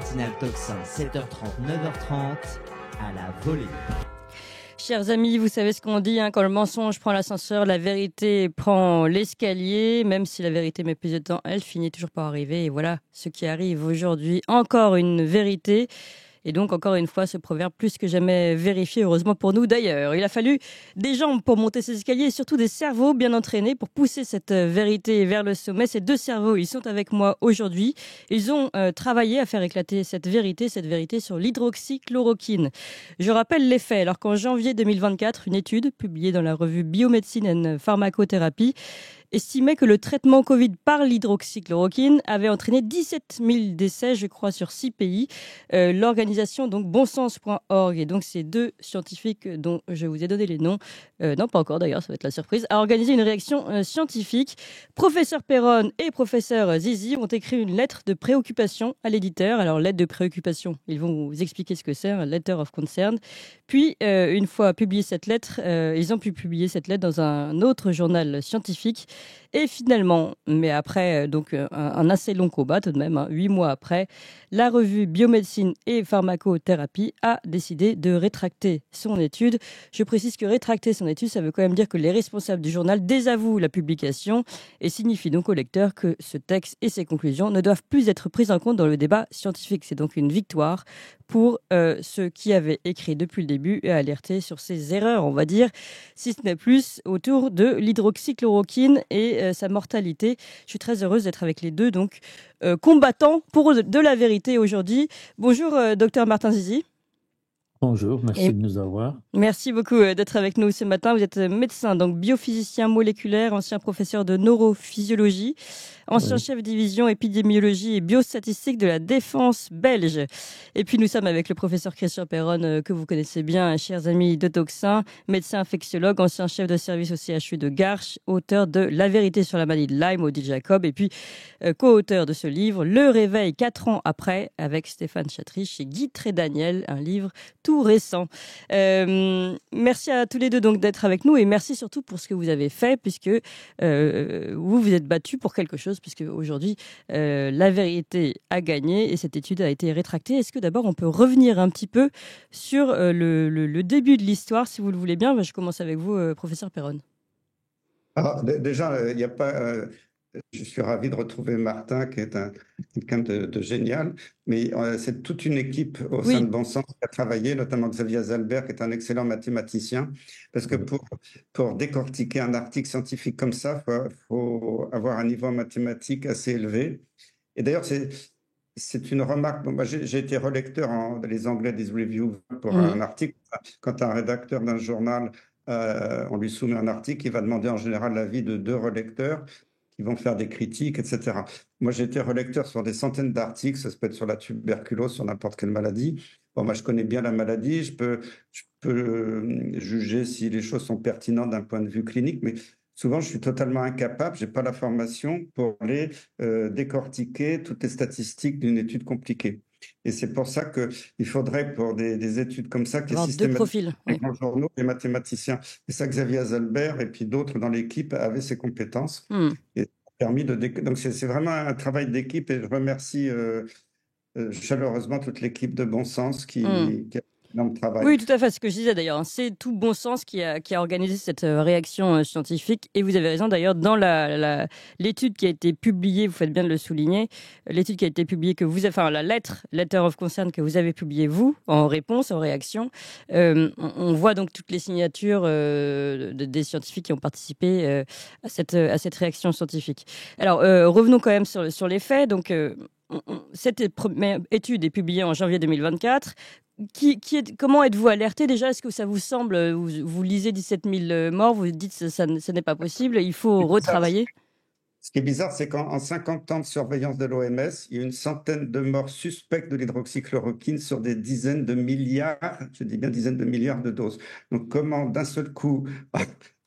matinale Tocsin, 7h30, 9h30, à la volée. Chers amis, vous savez ce qu'on dit, quand le mensonge prend l'ascenseur, la vérité prend l'escalier. Même si la vérité met plus de temps, elle finit toujours par arriver. Et voilà ce qui arrive aujourd'hui. Encore une vérité. Et donc, encore une fois, ce proverbe plus que jamais vérifié, heureusement pour nous d'ailleurs. Il a fallu des jambes pour monter ces escaliers et surtout des cerveaux bien entraînés pour pousser cette vérité vers le sommet. Ces deux cerveaux, ils sont avec moi aujourd'hui. Ils ont travaillé à faire éclater cette vérité sur l'hydroxychloroquine. Je rappelle les faits. Alors qu'en janvier 2024, une étude publiée dans la revue Biomédecine and Pharmacothérapie estimait que le traitement Covid par l'hydroxychloroquine avait entraîné 17 000 décès, je crois, sur 6 pays. L'organisation, donc, bonsens.org, et donc ces deux scientifiques dont je vous ai donné les noms, non, pas encore d'ailleurs, ça va être la surprise, a organisé une réaction scientifique. Professeur Perron et professeur Zizi ont écrit une lettre de préoccupation à l'éditeur. Alors, lettre de préoccupation, ils vont vous expliquer ce que c'est, un letter of concern. Puis, une fois publié cette lettre, ils ont pu publier cette lettre dans un autre journal scientifique. Et finalement, mais après un assez long combat tout de même, 8 mois après, la revue Biomédecine et Pharmacothérapie a décidé de rétracter son étude. Je précise que rétracter son étude, ça veut quand même dire que les responsables du journal désavouent la publication et signifie donc au lecteur que ce texte et ses conclusions ne doivent plus être pris en compte dans le débat scientifique. C'est donc une victoire pour ceux qui avaient écrit depuis le début et alerté sur ces erreurs, on va dire, si ce n'est plus, autour de l'hydroxychloroquine et sa mortalité. Je suis très heureuse d'être avec les deux, donc combattants pour de la vérité aujourd'hui. Bonjour, docteur Martin Zizi. Bonjour, merci de nous avoir. Merci beaucoup d'être avec nous ce matin. Vous êtes médecin, donc biophysicien moléculaire, ancien professeur de neurophysiologie, ancien chef division épidémiologie et biostatistique de la défense belge. Et puis nous sommes avec le professeur Christian Perron, que vous connaissez bien, chers amis de Tocsin, médecin infectiologue, ancien chef de service au CHU de Garches, auteur de La vérité sur la maladie de Lyme, Odile Jacob, et puis co-auteur de ce livre, Le réveil 4 ans après, avec Stéphane Chatry chez Guy Trédaniel, un livre tout récent. Merci à tous les deux donc d'être avec nous et merci surtout pour ce que vous avez fait puisque vous vous êtes battus pour quelque chose puisque aujourd'hui la vérité a gagné et cette étude a été rétractée. Est-ce que d'abord on peut revenir un petit peu sur le début de l'histoire si vous le voulez bien? Je commence avec vous, professeur Perron. Alors, déjà, il n'y a pas... je suis ravi de retrouver Martin, qui est quelqu'un de génial, mais c'est toute une équipe au sein de Bon Sens qui a travaillé, notamment Xavier Zalbert, qui est un excellent mathématicien, parce que pour décortiquer un article scientifique comme ça, il faut avoir un niveau en mathématiques assez élevé. Et d'ailleurs, c'est une remarque. Bon, moi, j'ai été relecteur les Anglais des reviews pour un article. Quand un rédacteur d'un journal, on lui soumet un article, il va demander en général l'avis de 2 relecteurs qui vont faire des critiques, etc. Moi, j'ai été relecteur sur des centaines d'articles, ça peut être sur la tuberculose, sur n'importe quelle maladie. Bon, moi, je connais bien la maladie, je peux juger si les choses sont pertinentes d'un point de vue clinique, mais souvent, je suis totalement incapable, je n'ai pas la formation pour aller décortiquer toutes les statistiques d'une étude compliquée. Et c'est pour ça qu'il faudrait, pour des études comme ça, qu'il y ait systématiquement dans les journaux, des mathématiciens. Et ça, Xavier Zalbert et puis d'autres dans l'équipe avaient ces compétences. Et ça a permis donc, c'est vraiment un travail d'équipe et je remercie chaleureusement toute l'équipe de Bon Sens qui a travail. Oui, tout à fait, ce que je disais d'ailleurs. C'est tout Bon Sens qui a organisé cette réaction scientifique. Et vous avez raison d'ailleurs, dans l'étude qui a été publiée, vous faites bien de le souligner, l'étude qui a été publiée, la letter of concern que vous avez publiée, vous, en réponse, en réaction, on voit donc toutes les signatures des scientifiques qui ont participé à cette réaction scientifique. Alors, revenons quand même sur les faits. Donc, cette première étude est publiée en janvier 2024. Comment êtes-vous alerté déjà? Est-ce que ça vous semble, vous lisez 17 000 morts, vous dites que ce n'est pas possible, il faut retravailler? Ce qui est bizarre, c'est qu'en 50 ans de surveillance de l'OMS, il y a une centaine de morts suspectes de l'hydroxychloroquine sur des dizaines de milliards, je dis bien dizaines de milliards de doses. Donc comment d'un seul coup,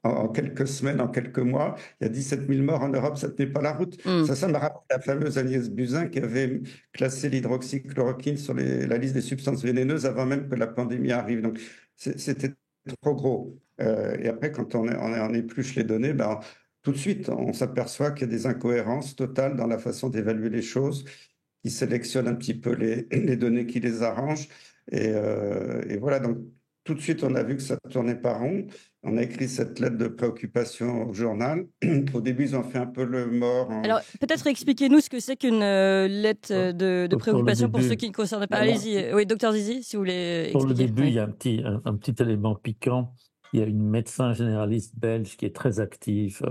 en quelques semaines, en quelques mois, il y a 17 000 morts en Europe, ça ne tenait pas la route. Ça me rappelle la fameuse Agnès Buzyn qui avait classé l'hydroxychloroquine sur la liste des substances vénéneuses avant même que la pandémie arrive. Donc c'était trop gros. Et après, quand on épluche les données, tout de suite, on s'aperçoit qu'il y a des incohérences totales dans la façon d'évaluer les choses qui sélectionne un petit peu les données qui les arrangent. Et voilà, donc tout de suite, on a vu que ça tournait pas rond. On a écrit cette lettre de préoccupation au journal. Au début, ils ont fait un peu le mort. Alors, peut-être expliquez-nous ce que c'est qu'une lettre de préoccupation pour ceux qui ne concernent pas. Allez-y. Oui, docteur Zizi, si vous voulez expliquer. Pour le début, il y a un petit élément piquant. Il y a une médecin généraliste belge qui est très active.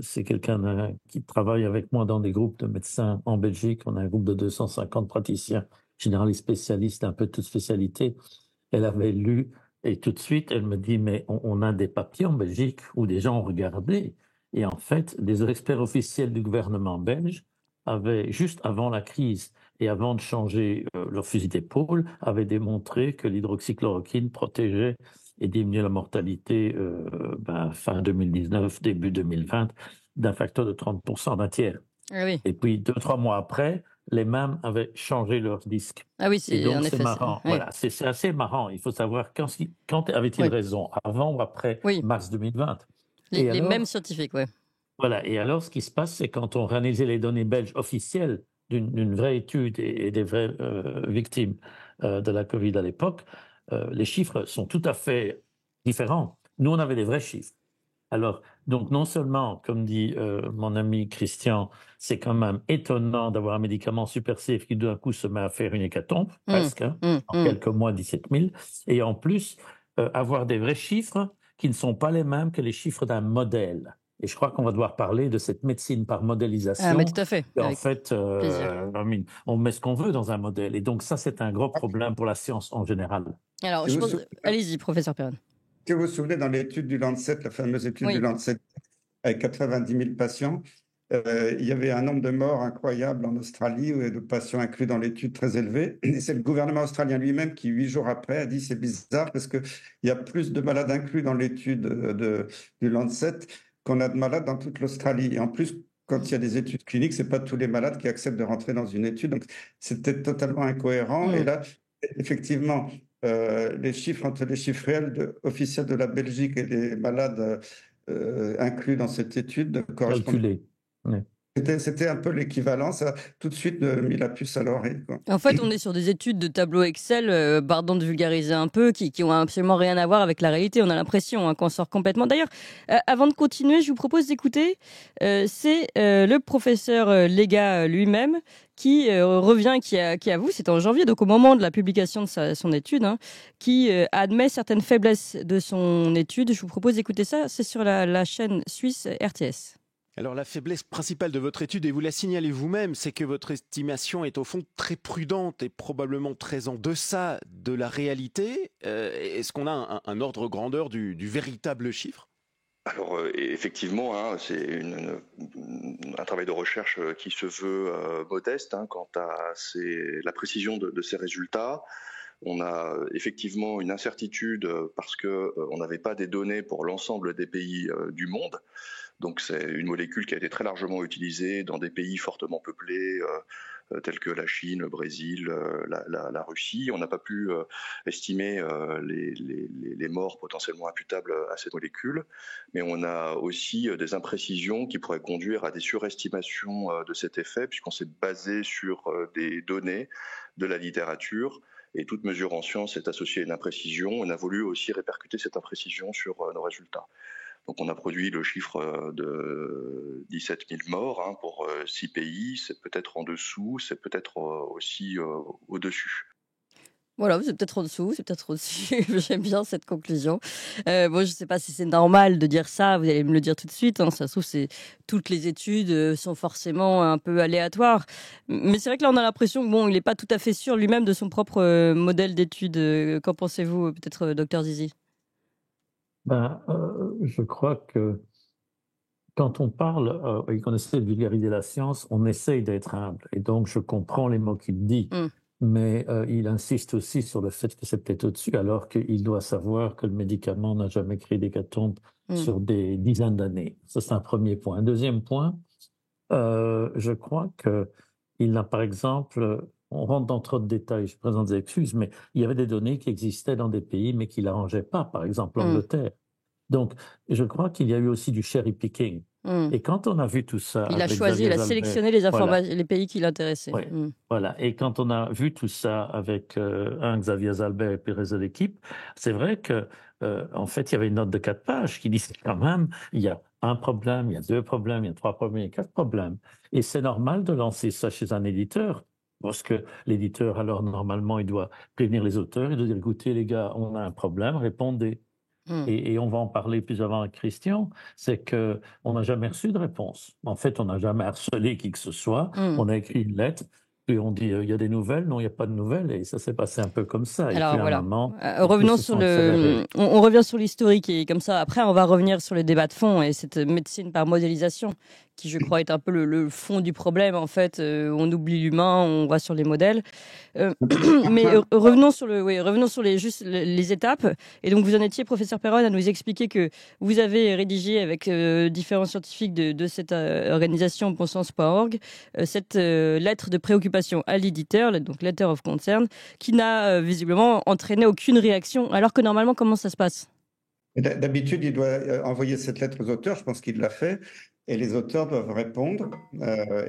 C'est quelqu'un qui travaille avec moi dans des groupes de médecins en Belgique. On a un groupe de 250 praticiens généralistes spécialistes, un peu de toutes spécialités. Elle avait lu et tout de suite, elle me dit, mais on a des papiers en Belgique où des gens ont regardé. Et en fait, des experts officiels du gouvernement belge avaient, juste avant la crise et avant de changer leur fusil d'épaule, avaient démontré que l'hydroxychloroquine protégeait et diminuait la mortalité fin 2019, début 2020, d'un facteur de 30%, d'un tiers. Ah oui. Et puis, 2-3 mois après, les mêmes avaient changé leur disque. Ah oui, et donc, en effet, c'est marrant. Oui. Voilà, c'est assez marrant. Il faut savoir quand avait-il raison, avant ou après mars 2020. Les mêmes scientifiques, oui. Voilà. Et alors, ce qui se passe, c'est quand on réanalysait les données belges officielles d'une vraie étude et des vraies victimes de la Covid à l'époque, les chiffres sont tout à fait différents. Nous, on avait des vrais chiffres. Alors, donc non seulement, comme dit mon ami Christian, c'est quand même étonnant d'avoir un médicament super safe qui d'un coup se met à faire une hécatombe, presque, en quelques mois, 17 000, et en plus, avoir des vrais chiffres qui ne sont pas les mêmes que les chiffres d'un modèle. Et je crois qu'on va devoir parler de cette médecine par modélisation. Ah, mais tout à fait. En fait, on met ce qu'on veut dans un modèle. Et donc ça, c'est un gros problème pour la science en général. Alors, allez-y, professeur Perron. Que vous vous souvenez, dans l'étude du Lancet, la fameuse étude du Lancet, avec 90 000 patients, il y avait un nombre de morts incroyable en Australie, et de patients inclus dans l'étude très élevé. Et c'est le gouvernement australien lui-même qui, 8 jours après, a dit c'est bizarre parce qu'il y a plus de malades inclus dans l'étude du Lancet qu'on a de malades dans toute l'Australie. Et en plus, quand il y a des études cliniques, c'est pas tous les malades qui acceptent de rentrer dans une étude. Donc, c'était totalement incohérent. Et là, effectivement, les chiffres entre les chiffres réels officiels de la Belgique et les malades inclus dans cette étude correspondaient. C'était un peu l'équivalent, ça a tout de suite mis la puce à l'oreille. En fait, on est sur des études de tableau Excel, pardon de vulgariser un peu, qui ont absolument rien à voir avec la réalité. On a l'impression qu'on sort complètement. D'ailleurs, avant de continuer, je vous propose d'écouter, c'est le professeur Léga lui-même qui revient, qui avoue, c'était en janvier, donc au moment de la publication de son étude, qui admet certaines faiblesses de son étude. Je vous propose d'écouter ça, c'est sur la chaîne suisse RTS. Alors la faiblesse principale de votre étude, et vous la signalez vous-même, c'est que votre estimation est au fond très prudente et probablement très en deçà de la réalité. Est-ce qu'on a un ordre grandeur du véritable chiffre ? Alors effectivement, c'est un travail de recherche qui se veut modeste quant à la précision de ces résultats. On a effectivement une incertitude parce qu'on n'avait pas des données pour l'ensemble des pays du monde. Donc c'est une molécule qui a été très largement utilisée dans des pays fortement peuplés tels que la Chine, le Brésil, la Russie. On n'a pas pu estimer les morts potentiellement imputables à cette molécule, mais on a aussi des imprécisions qui pourraient conduire à des surestimations de cet effet, puisqu'on s'est basé sur des données de la littérature. Et toute mesure en science est associée à une imprécision. On a voulu aussi répercuter cette imprécision sur nos résultats. Donc on a produit le chiffre de 17 000 morts pour 6 pays. C'est peut-être en dessous, c'est peut-être aussi au-dessus. Voilà, c'est peut-être en dessous, c'est peut-être au-dessus. J'aime bien cette conclusion. Bon, je ne sais pas si c'est normal de dire ça, vous allez me le dire tout de suite. Ça se trouve, toutes les études sont forcément un peu aléatoires. Mais c'est vrai que là, on a l'impression qu'il n'est pas tout à fait sûr lui-même de son propre modèle d'étude. Qu'en pensez-vous, peut-être, docteur Zizi ? Je crois que quand on parle et qu'on essaie de vulgariser la science, on essaye d'être humble. Et donc, je comprends les mots qu'il dit. Mais il insiste aussi sur le fait que c'est peut-être au-dessus, alors qu'il doit savoir que le médicament n'a jamais créé d'hécatombe sur des dizaines d'années. Ça, c'est un premier point. Un deuxième point, je crois qu'il a, par exemple, on rentre dans trop de détails, je présente des excuses, mais il y avait des données qui existaient dans des pays, mais qui ne l'arrangeaient pas, par exemple l'Angleterre. Donc, je crois qu'il y a eu aussi du cherry picking. Et quand on a vu tout ça, il a avec choisi, Xavier il a Zalbert, sélectionné les informations, les pays qui l'intéressaient. Ouais, voilà. Et quand on a vu tout ça avec Xavier Zalbert et puis le réseau d'équipe, c'est vrai que en fait, il y avait une note de 4 pages qui disait quand même, il y a un problème, il y a 2 problèmes, il y a 3 problèmes, il y a 4 problèmes. Et c'est normal de lancer ça chez un éditeur. Parce que l'éditeur, alors, normalement, il doit prévenir les auteurs, il doit dire, écoutez, les gars, on a un problème, répondez. Et on va en parler plus avant avec Christian, c'est qu'on n'a jamais reçu de réponse. En fait, on n'a jamais harcelé qui que ce soit. On a écrit une lettre, puis on dit, il y a des nouvelles, non, il n'y a pas de nouvelles, et ça s'est passé un peu comme ça. Et Alors puis à un voilà, moment, revenons se sur sont accélérés. on revient sur l'historique et comme ça, après, on va revenir sur le débat de fond et cette médecine par modélisation qui, je crois, est un peu le fond du problème. En fait, on oublie l'humain, on va sur les modèles. Mais revenons sur les étapes. Et donc, vous en étiez, professeur Perron, à nous expliquer que vous avez rédigé avec différents scientifiques de cette organisation bonsens.org cette lettre de préoccupation à l'éditeur, donc Letter of Concern, qui n'a visiblement entraîné aucune réaction. Alors que normalement, comment ça se passe ? D'habitude, il doit envoyer cette lettre aux auteurs. Je pense qu'il l'a fait. Et les auteurs doivent répondre.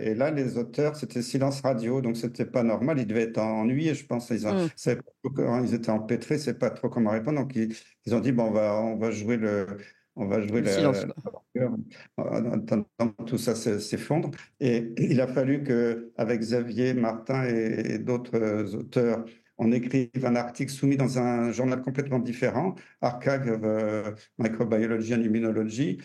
Et là, les auteurs, c'était silence radio, donc c'était pas normal. Ils devaient être ennuyés, je pense. Ils étaient empêtrés, c'est pas trop comment répondre. Donc ils ont dit bon, on va jouer silence, en attendant que tout ça s'effondre. Et il a fallu que, avec Xavier Martin et d'autres auteurs, on écrive un article soumis dans un journal complètement différent, Archive of Microbiology and Immunology.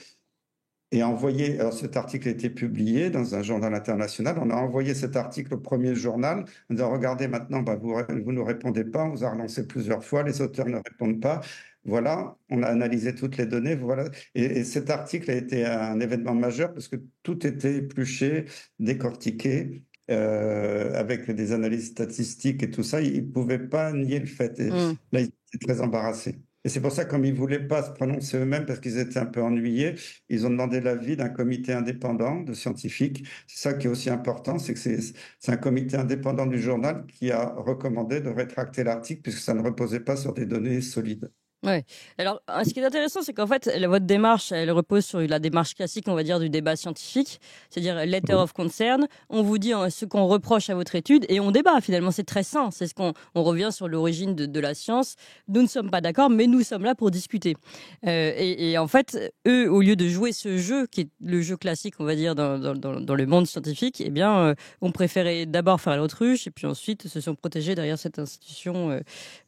Et envoyé, alors cet article a été publié dans un journal international. On a envoyé cet article au premier journal en disant, regardez maintenant, vous ne répondez pas, on vous a relancé plusieurs fois, les auteurs ne répondent pas. Voilà, on a analysé toutes les données. Voilà. Et cet article a été un événement majeur parce que tout était épluché, décortiqué, avec des analyses statistiques et tout ça. Ils ne pouvaient pas nier le fait. Et là, ils étaient très embarrassés. Et c'est pour ça, comme ils ne voulaient pas se prononcer eux-mêmes parce qu'ils étaient un peu ennuyés, ils ont demandé l'avis d'un comité indépendant de scientifiques. C'est ça qui est aussi important, c'est que c'est un comité indépendant du journal qui a recommandé de rétracter l'article puisque ça ne reposait pas sur des données solides. Ouais. Alors, ce qui est intéressant, c'est qu'en fait, votre démarche, elle repose sur la démarche classique, on va dire, du débat scientifique, c'est-à-dire letter of concern. On vous dit ce qu'on reproche à votre étude et on débat. Finalement, c'est très sain. C'est on revient sur l'origine de la science. Nous ne sommes pas d'accord, mais nous sommes là pour discuter. Et en fait, eux, au lieu de jouer ce jeu qui est le jeu classique, on va dire, dans le monde scientifique, eh bien, ont préféré d'abord faire l'autruche et puis ensuite se sont protégés derrière cette institution,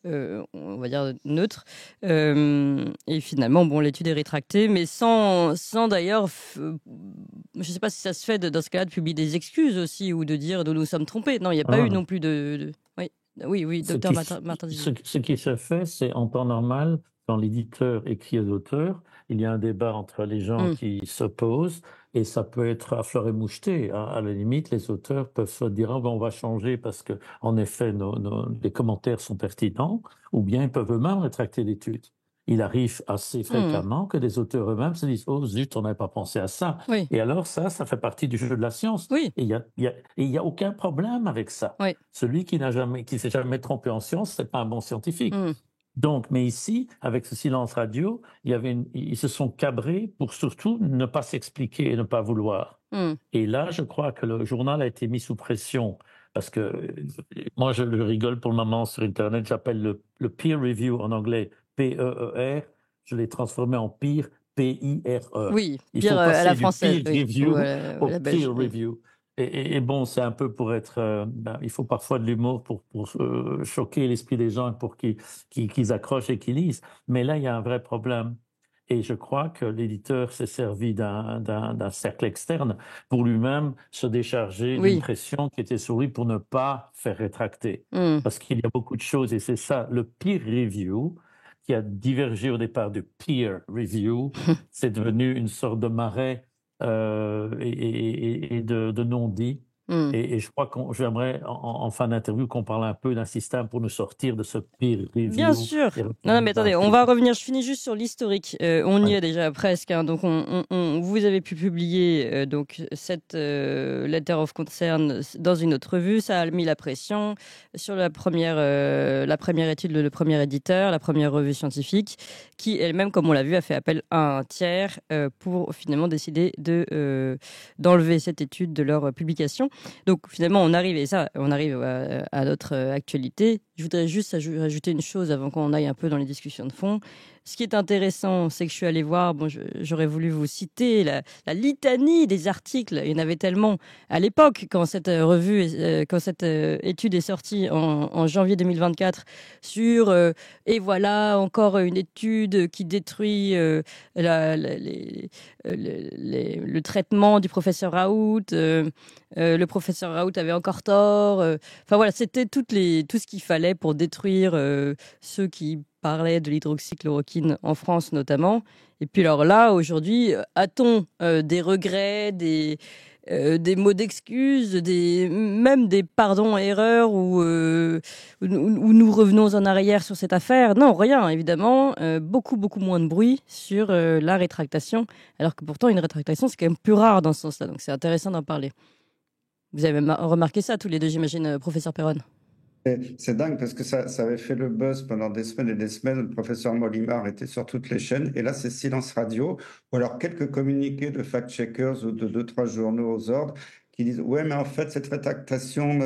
on va dire neutre. Et finalement, bon, l'étude est rétractée, mais sans d'ailleurs, je ne sais pas si ça se fait dans ce cas-là de publier des excuses aussi ou de dire nous sommes trompés. Non, il n'y a pas eu non plus de... Oui, docteur Martin. Ce qui se fait, c'est en temps normal, quand l'éditeur écrit aux auteurs, il y a un débat entre les gens qui s'opposent et ça peut être à fleur et moucheté. À la limite, les auteurs peuvent se dire on va changer parce que en effet, les commentaires sont pertinents, ou bien ils peuvent eux-mêmes rétracter l'étude. Il arrive assez fréquemment que des auteurs eux-mêmes se disent oh zut, on n'avait pas pensé à ça. Oui. Et alors ça fait partie du jeu de la science. Oui. Et il y a aucun problème avec ça. Oui. Celui qui s'est jamais trompé en science, c'est pas un bon scientifique. Donc, mais ici, avec ce silence radio, ils se sont cabrés pour surtout ne pas s'expliquer et ne pas vouloir. Et là, je crois que le journal a été mis sous pression parce que moi, je rigole pour le moment sur Internet, j'appelle le peer review en anglais P-E-E-R, je l'ai transformé en peer, P-I-R-E. Oui, il faut passer à la du française, peer review au la peer review. Et bon, c'est un peu pour être... il faut parfois de l'humour pour choquer l'esprit des gens et pour qu'ils accrochent et qu'ils lisent. Mais là, il y a un vrai problème. Et je crois que l'éditeur s'est servi d'un cercle externe pour lui-même se décharger d'une pression qui était sur lui pour ne pas faire rétracter. Parce qu'il y a beaucoup de choses, et c'est ça, le peer review, qui a divergé au départ de peer review, c'est devenu une sorte de marais et de non-dit. Et je crois que j'aimerais, en fin d'interview, qu'on parle un peu d'un système pour nous sortir de ce peer Bien review. sûr. Non, mais attendez, on va revenir. Je finis juste sur l'historique. On y est déjà presque. Hein. Donc, vous avez pu publier donc cette letter of concern dans une autre revue. Ça a mis la pression sur la première étude, le premier éditeur, la première revue scientifique, qui elle-même, comme on l'a vu, a fait appel à un tiers pour finalement décider d'enlever cette étude de leur publication. Donc finalement, on arrive à notre actualité. Je voudrais juste ajouter une chose avant qu'on aille un peu dans les discussions de fond. Ce qui est intéressant, c'est que je suis allée voir, j'aurais voulu vous citer la litanie des articles. Il y en avait tellement à l'époque, quand cette étude est sortie en janvier 2024, sur et voilà encore une étude qui détruit le traitement du professeur Raoult. Le professeur Raoult avait encore tort. Enfin voilà, c'était tout ce qu'il fallait pour détruire ceux qui parlaient de l'hydroxychloroquine en France notamment. Et puis alors là, aujourd'hui, a-t-on des regrets, des mots d'excuses, même des pardons, erreurs, où nous revenons en arrière sur cette affaire? Non, rien, évidemment. Beaucoup moins de bruit sur la rétractation, alors que pourtant, une rétractation, c'est quand même plus rare dans ce sens-là. Donc c'est intéressant d'en parler. Vous avez même remarqué ça, tous les deux, j'imagine, professeur Perron. C'est dingue parce que ça avait fait le buzz pendant des semaines et des semaines. Le professeur Molimar était sur toutes les chaînes. Et là, c'est silence radio. Ou alors quelques communiqués de fact-checkers ou de 2-3 journaux aux ordres qui disent « Ouais, mais en fait, cette rétractation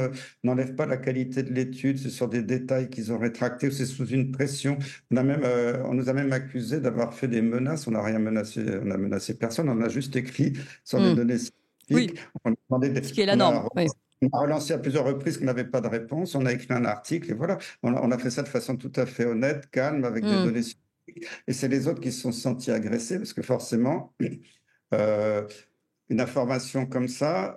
n'enlève pas la qualité de l'étude. C'est sur des détails qu'ils ont rétractés ou c'est sous une pression. » On nous a même accusés d'avoir fait des menaces. On n'a rien menacé. On n'a menacé personne. On a juste écrit sur des données scientifiques. Oui. On a demandé ce qui est la norme. Oui. On a relancé à plusieurs reprises qu'on n'avait pas de réponse. On a écrit un article et voilà. On a fait ça de façon tout à fait honnête, calme, avec des données scientifiques. Et c'est les autres qui se sont sentis agressés parce que forcément, une information comme ça,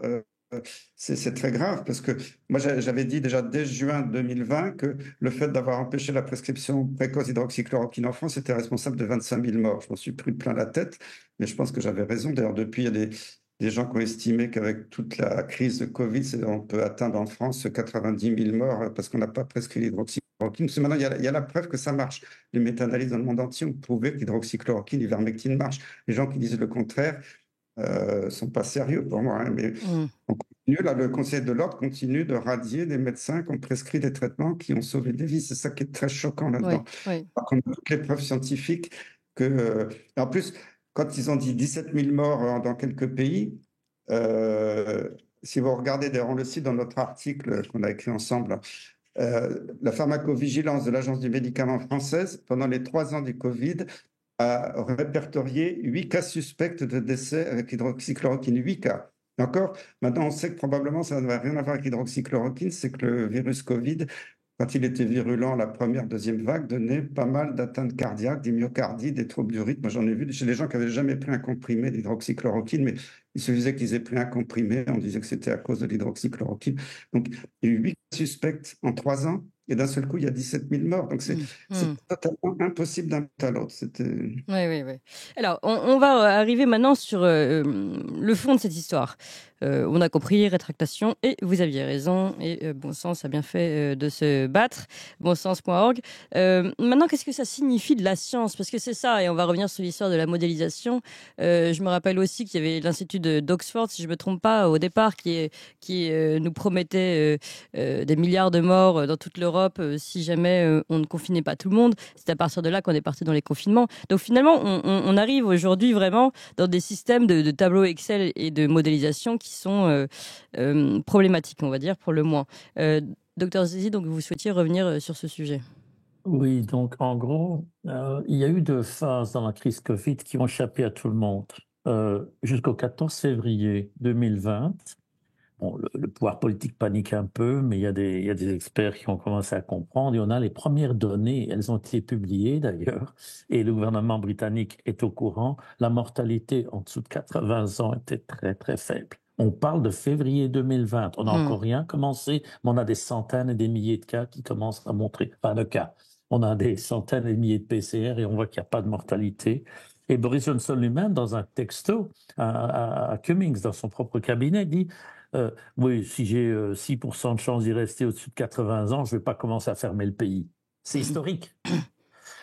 c'est très grave parce que moi, j'avais dit déjà dès juin 2020 que le fait d'avoir empêché la prescription précoce d'hydroxychloroquine en France était responsable de 25 000 morts. Je m'en suis pris plein la tête, mais je pense que j'avais raison. D'ailleurs, depuis, il y a des gens qui ont estimé qu'avec toute la crise de Covid, on peut atteindre en France 90 000 morts parce qu'on n'a pas prescrit l'hydroxychloroquine. Parce que maintenant, il y a la preuve que ça marche. Les méta-analyses dans le monde entier ont prouvé que l'hydroxychloroquine, l'ivermectine marche. Les gens qui disent le contraire sont pas sérieux pour moi. Hein, mais on continue, là, le Conseil de l'Ordre continue de radier des médecins qui ont prescrit des traitements qui ont sauvé des vies. C'est ça qui est très choquant là-dedans. Oui. On a toutes les preuves scientifiques que... en plus, quand ils ont dit 17 000 morts dans quelques pays, si vous regardez, d'ailleurs, on le cite dans notre article qu'on a écrit ensemble, la pharmacovigilance de l'Agence du médicament française, pendant les 3 ans du Covid, a répertorié 8 cas suspects de décès avec l'hydroxychloroquine. 8 cas. Et encore, maintenant, on sait que probablement ça n'a rien à voir avec l'hydroxychloroquine, c'est que le virus Covid, quand il était virulent, la première, deuxième vague, donnait pas mal d'atteintes cardiaques, des myocardies, des troubles du rythme. Moi, j'en ai vu chez les gens qui n'avaient jamais pris un comprimé d'hydroxychloroquine, mais il suffisait qu'ils aient pris un comprimé, on disait que c'était à cause de l'hydroxychloroquine. Donc, il y a eu 8 suspects en 3 ans, et d'un seul coup, il y a 17 000 morts. Donc, c'est totalement impossible d'un bout à l'autre. Oui. Alors, on va arriver maintenant sur le fond de cette histoire. On a compris, rétractation, et vous aviez raison, et Bon Sens a bien fait de se battre, bonsens.org. Maintenant, qu'est-ce que ça signifie de la science? Parce que c'est ça, et on va revenir sur l'histoire de la modélisation. Je me rappelle aussi qu'il y avait l'Institut d'Oxford, si je ne me trompe pas, au départ, qui nous promettait des milliards de morts dans toute l'Europe si jamais on ne confinait pas tout le monde. C'est à partir de là qu'on est parti dans les confinements. Donc finalement, on arrive aujourd'hui vraiment dans des systèmes de tableaux Excel et de modélisation qui sont problématiques, on va dire, pour le moins. Docteur Zizi, donc vous souhaitiez revenir sur ce sujet. Oui, donc en gros, il y a eu 2 phases dans la crise Covid qui ont échappé à tout le monde. Jusqu'au 14 février 2020, bon, le pouvoir politique panique un peu, mais il y a des experts qui ont commencé à comprendre. Et on a les premières données, elles ont été publiées d'ailleurs, et le gouvernement britannique est au courant. La mortalité en dessous de 80 ans était très, très faible. On parle de février 2020. On n'a encore rien commencé, mais on a des centaines et des milliers de cas qui commencent à montrer, enfin de cas. On a des centaines et des milliers de PCR et on voit qu'il n'y a pas de mortalité. Et Boris Johnson lui-même, dans un texto à Cummings, dans son propre cabinet, dit oui, si j'ai 6% de chance d'y rester au-dessus de 80 ans, je ne vais pas commencer à fermer le pays. C'est historique.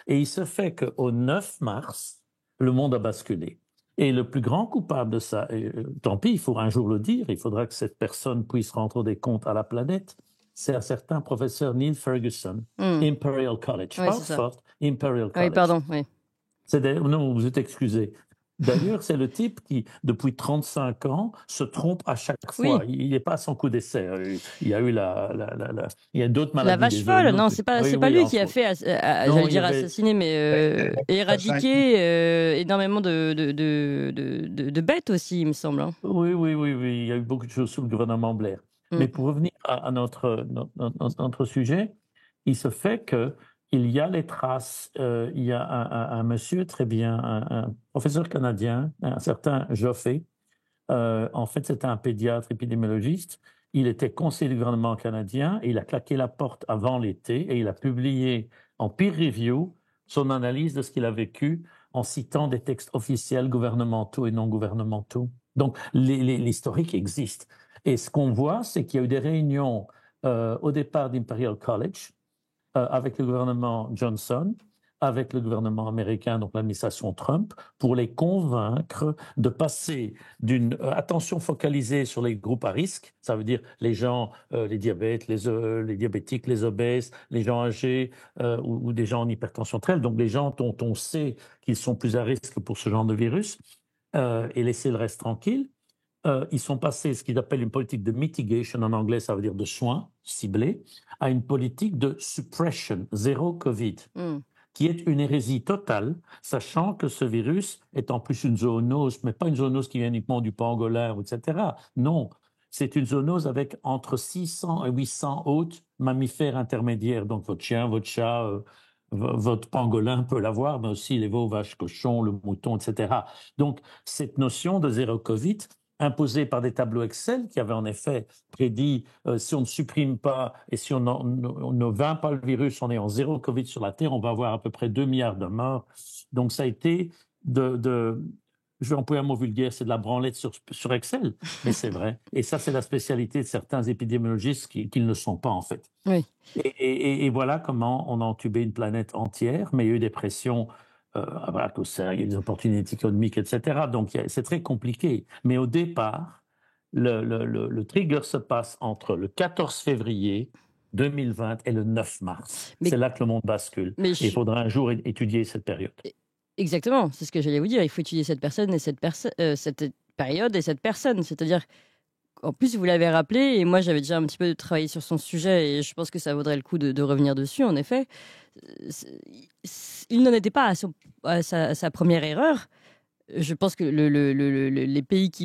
Et il se fait qu'au 9 mars, le monde a basculé. Et le plus grand coupable de ça, et, tant pis, il faudra un jour le dire, il faudra que cette personne puisse rendre des comptes à la planète, c'est un certain professeur Neil Ferguson, Imperial College, Oui, pas c'est ça. Oxford, Imperial Ah oui, College. pardon, oui. Non, vous êtes excusé. D'ailleurs, c'est le type qui, depuis 35 ans, se trompe à chaque fois. Oui. Il n'est pas à son coup d'essai. Il y a eu il y a d'autres La maladies. vache des folle, zoonoses. non, c'est pas lui qui a fait, Non, j'allais il y dire avait- assassiner, mais éradiquer énormément de bêtes aussi, il me semble. Hein. Oui. Il y a eu beaucoup de choses sous le gouvernement Blair. Mm. Mais pour revenir à notre sujet, il se fait qu'il y a les traces. Il y a un monsieur très bien, un professeur canadien, un certain Joffé. En fait, c'était un pédiatre épidémiologiste. Il était conseiller du gouvernement canadien et il a claqué la porte avant l'été et il a publié en peer review son analyse de ce qu'il a vécu en citant des textes officiels gouvernementaux et non gouvernementaux. Donc, l'historique existe. Et ce qu'on voit, c'est qu'il y a eu des réunions au départ d'Imperial College avec le gouvernement Johnson, avec le gouvernement américain, donc l'administration Trump, pour les convaincre de passer d'une attention focalisée sur les groupes à risque, ça veut dire les gens, les diabètes, les diabétiques, les obèses, les gens âgés ou des gens en hypertension artérielle, donc les gens dont on sait qu'ils sont plus à risque pour ce genre de virus, et laisser le reste tranquille. Ils sont passés ce qu'ils appellent une politique de mitigation, en anglais ça veut dire de soins ciblés, à une politique de suppression, zéro Covid, qui est une hérésie totale, sachant que ce virus est en plus une zoonose, mais pas une zoonose qui vient uniquement du pangolin, etc. Non, c'est une zoonose avec entre 600 et 800 autres mammifères intermédiaires, donc votre chien, votre chat, votre pangolin peut l'avoir, mais aussi les veaux, vaches, cochons, le mouton, etc. Donc, cette notion de zéro Covid, imposée par des tableaux Excel qui avaient en effet prédit si on ne supprime pas et si on ne vainc pas le virus, on est en zéro Covid sur la Terre, on va avoir à peu près 2 milliards de morts. Donc ça a été je vais employer un mot vulgaire, c'est de la branlette sur Excel, mais c'est vrai. Et ça, c'est la spécialité de certains épidémiologistes qui ne le sont pas en fait. Oui. Et voilà comment on a entubé une planète entière, mais il y a eu des pressions voilà, tout ça, il y a des opportunités économiques, etc. Donc, c'est très compliqué. Mais au départ, le trigger se passe entre le 14 février 2020 et le 9 mars. C'est là que le monde bascule. Et il faudra un jour étudier cette période. Exactement, c'est ce que j'allais vous dire. Il faut étudier cette personne et cette période et cette personne. C'est-à-dire, en plus, vous l'avez rappelé, et moi j'avais déjà un petit peu travaillé sur son sujet, et je pense que ça vaudrait le coup de revenir dessus, en effet. Il n'en était pas à sa première erreur. Je pense que les pays qui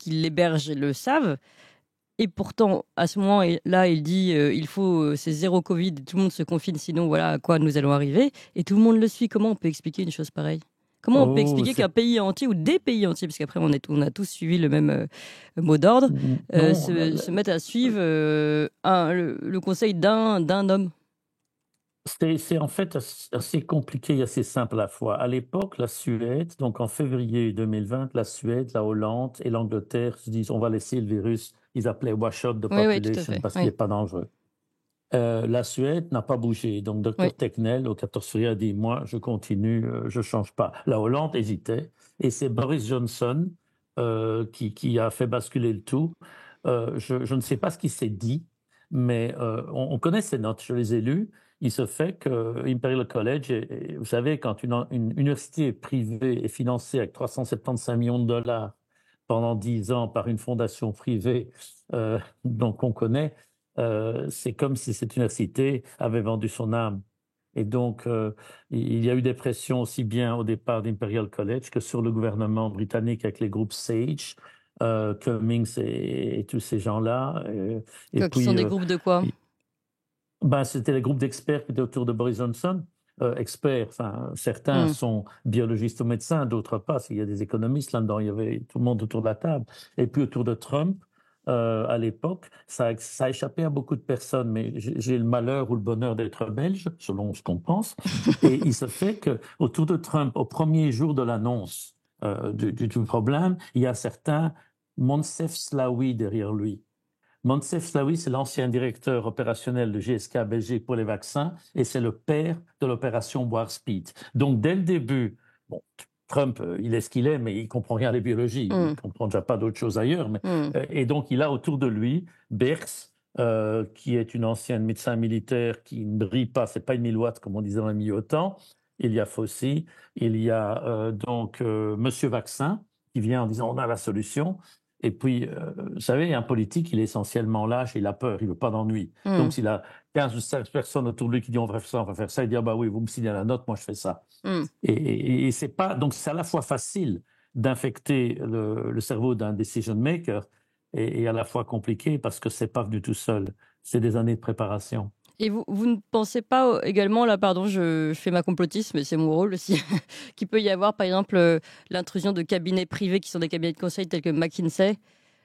l'hébergent le savent. Et pourtant, à ce moment-là, il dit il faut c'est zéro Covid, tout le monde se confine, sinon voilà à quoi nous allons arriver. Et tout le monde le suit. Comment on peut expliquer une chose pareille ? Comment on peut expliquer qu'un pays entier ou des pays entiers, parce qu'après on a tous suivi le même mot d'ordre, se mettent à suivre le conseil d'un homme ? C'est en fait assez compliqué et assez simple à la fois. À l'époque, la Suède, donc en février 2020, la Suède, la Hollande et l'Angleterre se disent on va laisser le virus, ils appelaient wash out the population parce qu'il n'est pas dangereux. La Suède n'a pas bougé. Donc, Dr Tecknell, au 14 février, a dit moi, je continue, je ne change pas. La Hollande hésitait. Et c'est Boris Johnson qui a fait basculer le tout. Je ne sais pas ce qu'il s'est dit, mais on connaît ces notes, je les ai lues. Il se fait que Imperial College, vous savez, quand une université privée est financée avec 375 millions de dollars pendant 10 ans par une fondation privée, donc on connaît, c'est comme si cette université avait vendu son âme. Et donc, il y a eu des pressions aussi bien au départ d'Imperial College que sur le gouvernement britannique avec les groupes SAGE, Cummings et tous ces gens-là. Qui sont des groupes de quoi ? C'était les groupes d'experts qui étaient autour de Boris Johnson. Experts, enfin, certains sont biologistes ou médecins, d'autres pas. Il y a des économistes là-dedans, il y avait tout le monde autour de la table. Et puis autour de Trump, à l'époque. Ça a échappé à beaucoup de personnes, mais j'ai le malheur ou le bonheur d'être belge, selon ce qu'on pense. Et il se fait qu'autour de Trump, au premier jour de l'annonce du problème, il y a un certain Moncef Slaoui derrière lui. Moncef Slaoui, c'est l'ancien directeur opérationnel de GSK Belgique pour les vaccins et c'est le père de l'opération Warp Speed. Donc, dès le début, bon, Trump, il est ce qu'il est, mais il comprend rien à la biologie. Il ne comprend déjà pas d'autre chose ailleurs. Et donc, il a autour de lui Birx, qui est une ancienne médecin militaire qui ne brille pas, c'est pas une 1000 watts comme on disait dans le milieu OTAN. Il y a Fauci, il y a Monsieur Vaccin qui vient en disant on a la solution. Et puis, vous savez, un politique, il est essentiellement lâche, il a peur, il veut pas d'ennui. Donc, s'il a 15 ou 16 personnes autour de lui qui disent on va faire ça, il dit ah bah oui, vous me signez la note, moi je fais ça. Et c'est pas, donc c'est à la fois facile d'infecter le cerveau d'un decision maker et à la fois compliqué parce que c'est pas venu tout seul. C'est des années de préparation. Et vous ne pensez pas également, là, pardon, je fais ma complotiste, mais c'est mon rôle aussi, qu'il peut y avoir, par exemple, l'intrusion de cabinets privés qui sont des cabinets de conseil tels que McKinsey,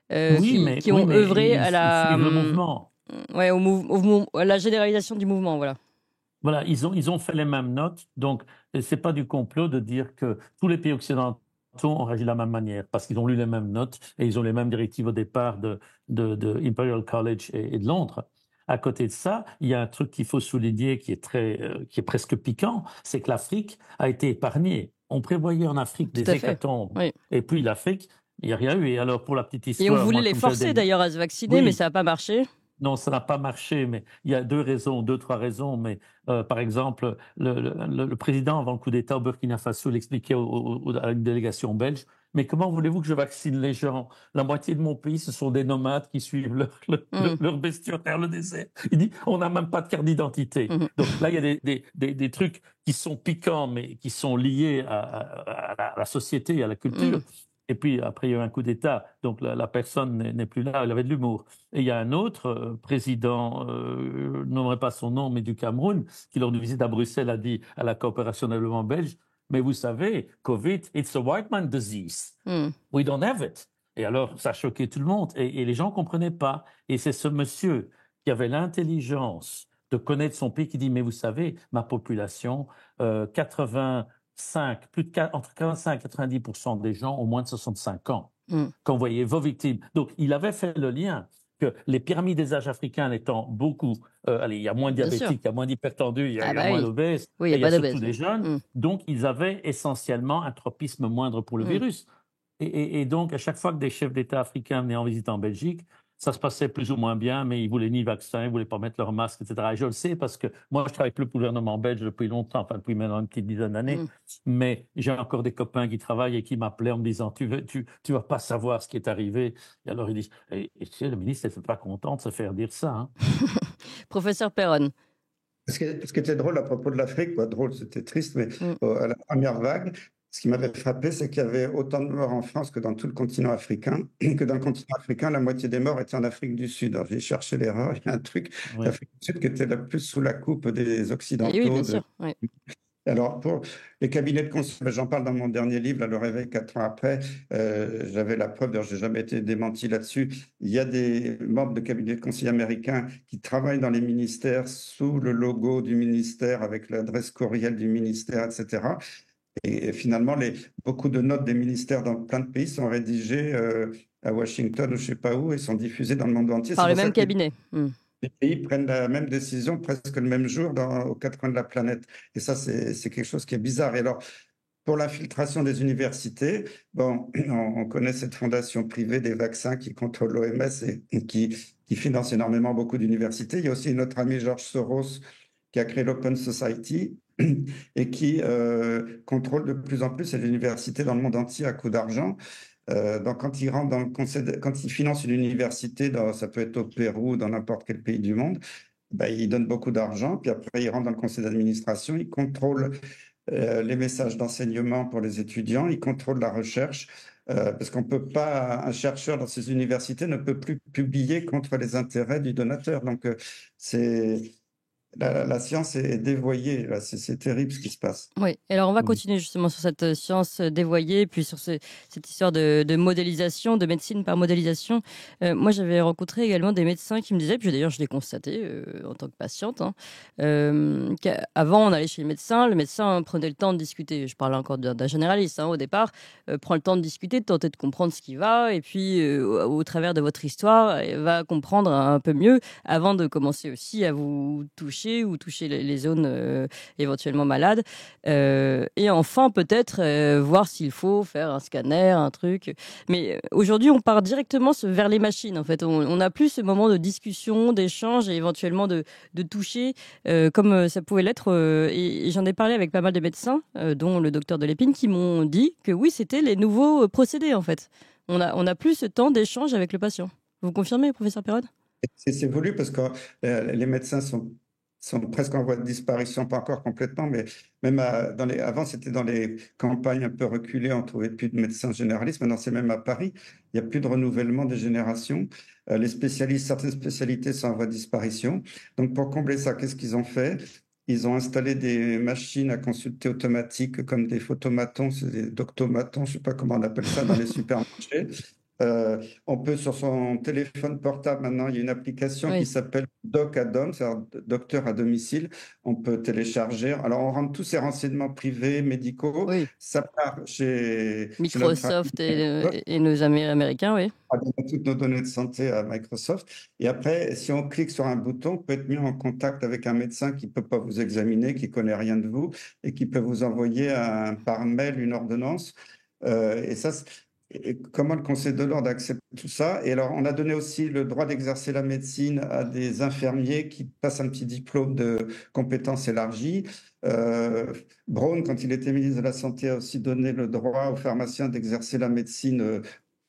qui ont œuvré à la, le mouvement. Ouais, à la généralisation du mouvement, voilà. Voilà, ils ont fait les mêmes notes, donc c'est pas du complot de dire que tous les pays occidentaux ont réagi de la même manière, parce qu'ils ont lu les mêmes notes et ils ont les mêmes directives au départ de Imperial College et de Londres. À côté de ça, il y a un truc qu'il faut souligner qui est presque piquant, c'est que l'Afrique a été épargnée. On prévoyait en Afrique des hécatombes. Oui. Et puis l'Afrique, il n'y a rien eu. Et alors, pour la petite histoire... Et on voulait les forcer d'ailleurs à se vacciner, mais ça n'a pas marché. Non, ça n'a pas marché, mais il y a deux, trois raisons. Mais par exemple, le président, avant le coup d'État au Burkina Faso, l'expliquait à une délégation belge. Mais comment voulez-vous que je vaccine les gens? La moitié de mon pays, ce sont des nomades qui suivent leur bestiaux à travers le désert. Il dit, on n'a même pas de carte d'identité. Donc là, il y a des trucs qui sont piquants, mais qui sont liés à la société, à la culture. Et puis, après, il y a eu un coup d'État, donc la personne n'est plus là, elle avait de l'humour. Et il y a un autre président, je ne nommerai pas son nom, mais du Cameroun, qui, lors d'une visite à Bruxelles, a dit à la coopération de développement belge, mais vous savez, Covid, it's a white man disease. We don't have it. Et alors, ça a choqué tout le monde. Et les gens ne comprenaient pas. Et c'est ce monsieur qui avait l'intelligence de connaître son pays qui dit, mais vous savez, ma population, entre 85 et 90% des gens ont moins de 65 ans. Quand vous voyez vos victimes. Donc, il avait fait le lien que les pyramides des âges africains étant beaucoup... il y a moins de diabétiques, il y a moins d'hypertendus, il y a moins d'obèses, il y a surtout des jeunes. Donc, ils avaient essentiellement un tropisme moindre pour le virus. Et donc, à chaque fois que des chefs d'État africains venaient en visite en Belgique, ça se passait plus ou moins bien, mais ils voulaient ni vaccin, ils voulaient pas mettre leur masque, etc. Et je le sais parce que moi, je travaille plus pour le gouvernement belge depuis longtemps, enfin depuis maintenant une petite dizaine d'années, mais j'ai encore des copains qui travaillent et qui m'appelaient en me disant tu vas pas savoir ce qui est arrivé. Et alors ils disent, et tu sais, le ministre n'est pas content de se faire dire ça. Hein. Professeur Perron. Ce qui était drôle à propos de l'Afrique, drôle, c'était triste, mais à la première vague, ce qui m'avait frappé, c'est qu'il y avait autant de morts en France que dans tout le continent africain, que dans le continent africain, la moitié des morts étaient en Afrique du Sud. Alors, j'ai cherché l'erreur, il y a un truc, l'Afrique du Sud qui était la plus sous la coupe des Occidentaux. Oui, bien sûr. Oui. Alors, pour les cabinets de conseil, j'en parle dans mon dernier livre, Le Réveil, 4 ans après, j'avais la preuve, d'ailleurs, je n'ai jamais été démenti là-dessus. Il y a des membres de cabinets de conseil américains qui travaillent dans les ministères sous le logo du ministère, avec l'adresse courriel du ministère, etc. Et finalement, beaucoup de notes des ministères dans plein de pays sont rédigées à Washington ou je ne sais pas où et sont diffusées dans le monde entier. Par le même cabinet. Les pays prennent la même décision presque le même jour aux quatre coins de la planète. Et ça, c'est quelque chose qui est bizarre. Et alors, pour l'infiltration des universités, on connaît cette fondation privée des vaccins qui contrôle l'OMS et qui finance énormément beaucoup d'universités. Il y a aussi notre ami George Soros qui a créé l'Open Society et qui contrôle de plus en plus les universités dans le monde entier à coup d'argent. Donc, quand il rentre dans le conseil, quand il finance une université, ça peut être au Pérou, dans n'importe quel pays du monde, il donne beaucoup d'argent, puis après il rentre dans le conseil d'administration, il contrôle les messages d'enseignement pour les étudiants, il contrôle la recherche, parce qu'on peut pas, un chercheur dans ces universités ne peut plus publier contre les intérêts du donateur. Donc, la science est dévoyée. Là, c'est terrible ce qui se passe. Oui, et alors on va continuer justement sur cette science dévoyée, puis sur cette histoire de modélisation, de médecine par modélisation. Moi, j'avais rencontré également des médecins qui me disaient, puis d'ailleurs je l'ai constaté en tant que patiente, hein, qu'avant on allait chez le médecin prenait le temps de discuter. Je parle encore d'un généraliste au départ, prend le temps de discuter, de tenter de comprendre ce qui va, et puis au travers de votre histoire, va comprendre un peu mieux avant de commencer aussi à vous toucher ou toucher les zones éventuellement malades. Et enfin, peut-être voir s'il faut faire un scanner, un truc. Mais aujourd'hui, on part directement vers les machines. En fait, on n'a plus ce moment de discussion, d'échange et éventuellement de toucher comme ça pouvait l'être. Et j'en ai parlé avec pas mal de médecins, dont le docteur Delépine, qui m'ont dit que oui, c'était les nouveaux procédés en fait. On a plus ce temps d'échange avec le patient. Vous confirmez, professeur Perron? C'est voulu parce que les médecins sont presque en voie de disparition, pas encore complètement, mais même avant, c'était dans les campagnes un peu reculées, on trouvait plus de médecins généralistes. Maintenant, c'est même à Paris. Il n'y a plus de renouvellement des générations. Les spécialistes, certaines spécialités sont en voie de disparition. Donc, pour combler ça, qu'est-ce qu'ils ont fait? Ils ont installé des machines à consulter automatiques comme des photomatons, c'est des doctomatons, je ne sais pas comment on appelle ça dans les supermarchés. On peut sur son téléphone portable maintenant, il y a une application qui s'appelle Doc à Dom, c'est-à-dire docteur à domicile. On peut télécharger. Alors on rentre tous ces renseignements privés, médicaux. Ça part chez Microsoft et nos amis américains, oui. On donne toutes nos données de santé à Microsoft. Et après, si on clique sur un bouton, on peut être mis en contact avec un médecin qui ne peut pas vous examiner, qui ne connaît rien de vous et qui peut vous envoyer par mail une ordonnance. Et ça, comment le Conseil de l'ordre accepte tout ça? Et alors, on a donné aussi le droit d'exercer la médecine à des infirmiers qui passent un petit diplôme de compétences élargies. Braun, quand il était ministre de la Santé, a aussi donné le droit aux pharmaciens d'exercer la médecine,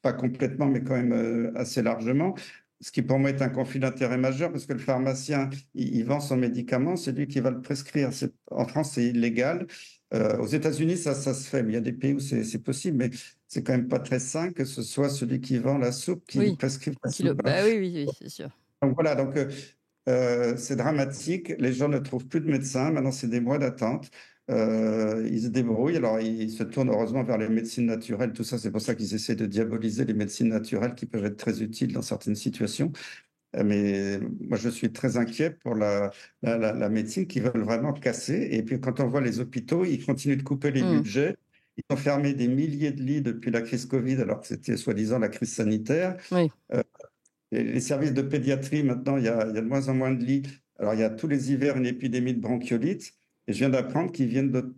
pas complètement, mais quand même assez largement. Ce qui pour moi est un conflit d'intérêt majeur parce que le pharmacien, il vend son médicament, c'est lui qui va le prescrire. En France, c'est illégal. Aux États-Unis, ça se fait. Mais il y a des pays où c'est possible, mais c'est quand même pas très sain que ce soit celui qui vend la soupe qui prescrive la soupe. Bah oui, c'est sûr. Donc voilà, c'est dramatique. Les gens ne trouvent plus de médecins. Maintenant, c'est des mois d'attente. Ils se débrouillent. Alors, ils se tournent heureusement vers les médecines naturelles. Tout ça, c'est pour ça qu'ils essaient de diaboliser les médecines naturelles qui peuvent être très utiles dans certaines situations. Mais moi, je suis très inquiet pour la médecine qui veulent vraiment casser. Et puis, quand on voit les hôpitaux, ils continuent de couper les budgets. Ils ont fermé des milliers de lits depuis la crise Covid, alors que c'était soi-disant la crise sanitaire. Les services de pédiatrie, maintenant, il y a de moins en moins de lits. Alors, il y a tous les hivers une épidémie de bronchiolite. Et je viens d'apprendre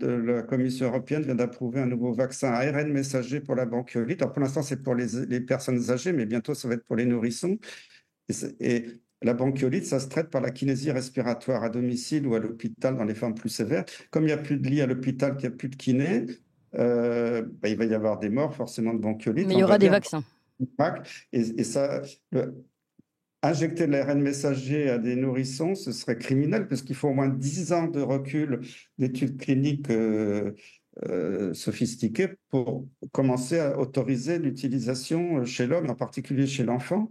la Commission européenne vient d'approuver un nouveau vaccin à ARN messager pour la bronchiolite. Alors, pour l'instant, c'est pour les personnes âgées, mais bientôt, ça va être pour les nourrissons. Et la bronchiolite, ça se traite par la kinésie respiratoire à domicile ou à l'hôpital dans les formes plus sévères. Comme il n'y a plus de lits à l'hôpital, qu'il n'y a plus de kiné, il va y avoir des morts forcément de bronchiolite. Mais il y aura des vaccins. Et ça, injecter de l'ARN messager à des nourrissons, ce serait criminel parce qu'il faut au moins 10 ans de recul d'études cliniques sophistiquées pour commencer à autoriser l'utilisation chez l'homme, en particulier chez l'enfant.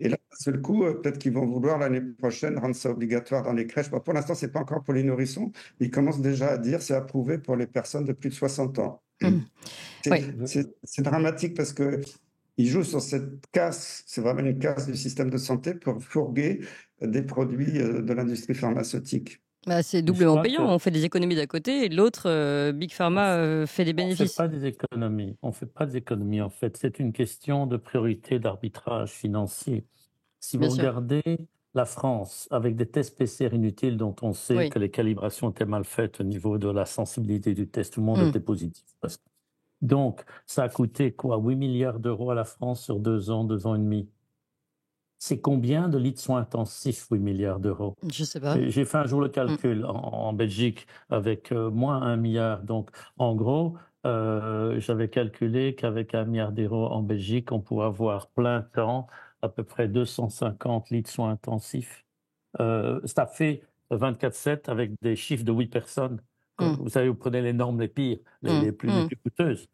Et là, d'un seul coup, peut-être qu'ils vont vouloir l'année prochaine rendre ça obligatoire dans les crèches. Bon, pour l'instant, ce n'est pas encore pour les nourrissons. Ils commencent déjà à dire c'est approuvé pour les personnes de plus de 60 ans. C'est dramatique parce qu'ils jouent sur cette casse, c'est vraiment une casse du système de santé pour fourguer des produits de l'industrie pharmaceutique. Bah, c'est doublement payant. On fait des économies d'un côté et de l'autre, Big Pharma fait des bénéfices. On ne fait pas des économies. En fait, c'est une question de priorité d'arbitrage financier. Si vous regardez la France avec des tests PCR inutiles dont on sait que les calibrations étaient mal faites au niveau de la sensibilité du test, tout le monde était positif. Donc, ça a coûté quoi? 8 milliards d'euros à la France sur 2 ans, 2 ans et demi. C'est combien de lits de soins intensifs, 8 milliards d'euros? Je ne sais pas. J'ai fait un jour le calcul en Belgique avec moins 1 milliard. Donc, en gros, j'avais calculé qu'avec 1 milliard d'euros en Belgique, on pourrait avoir plein temps, à peu près 250 lits de soins intensifs. Ça fait 24/7 avec des chiffres de 8 personnes. Vous savez, vous prenez les normes les pires, les plus coûteuses.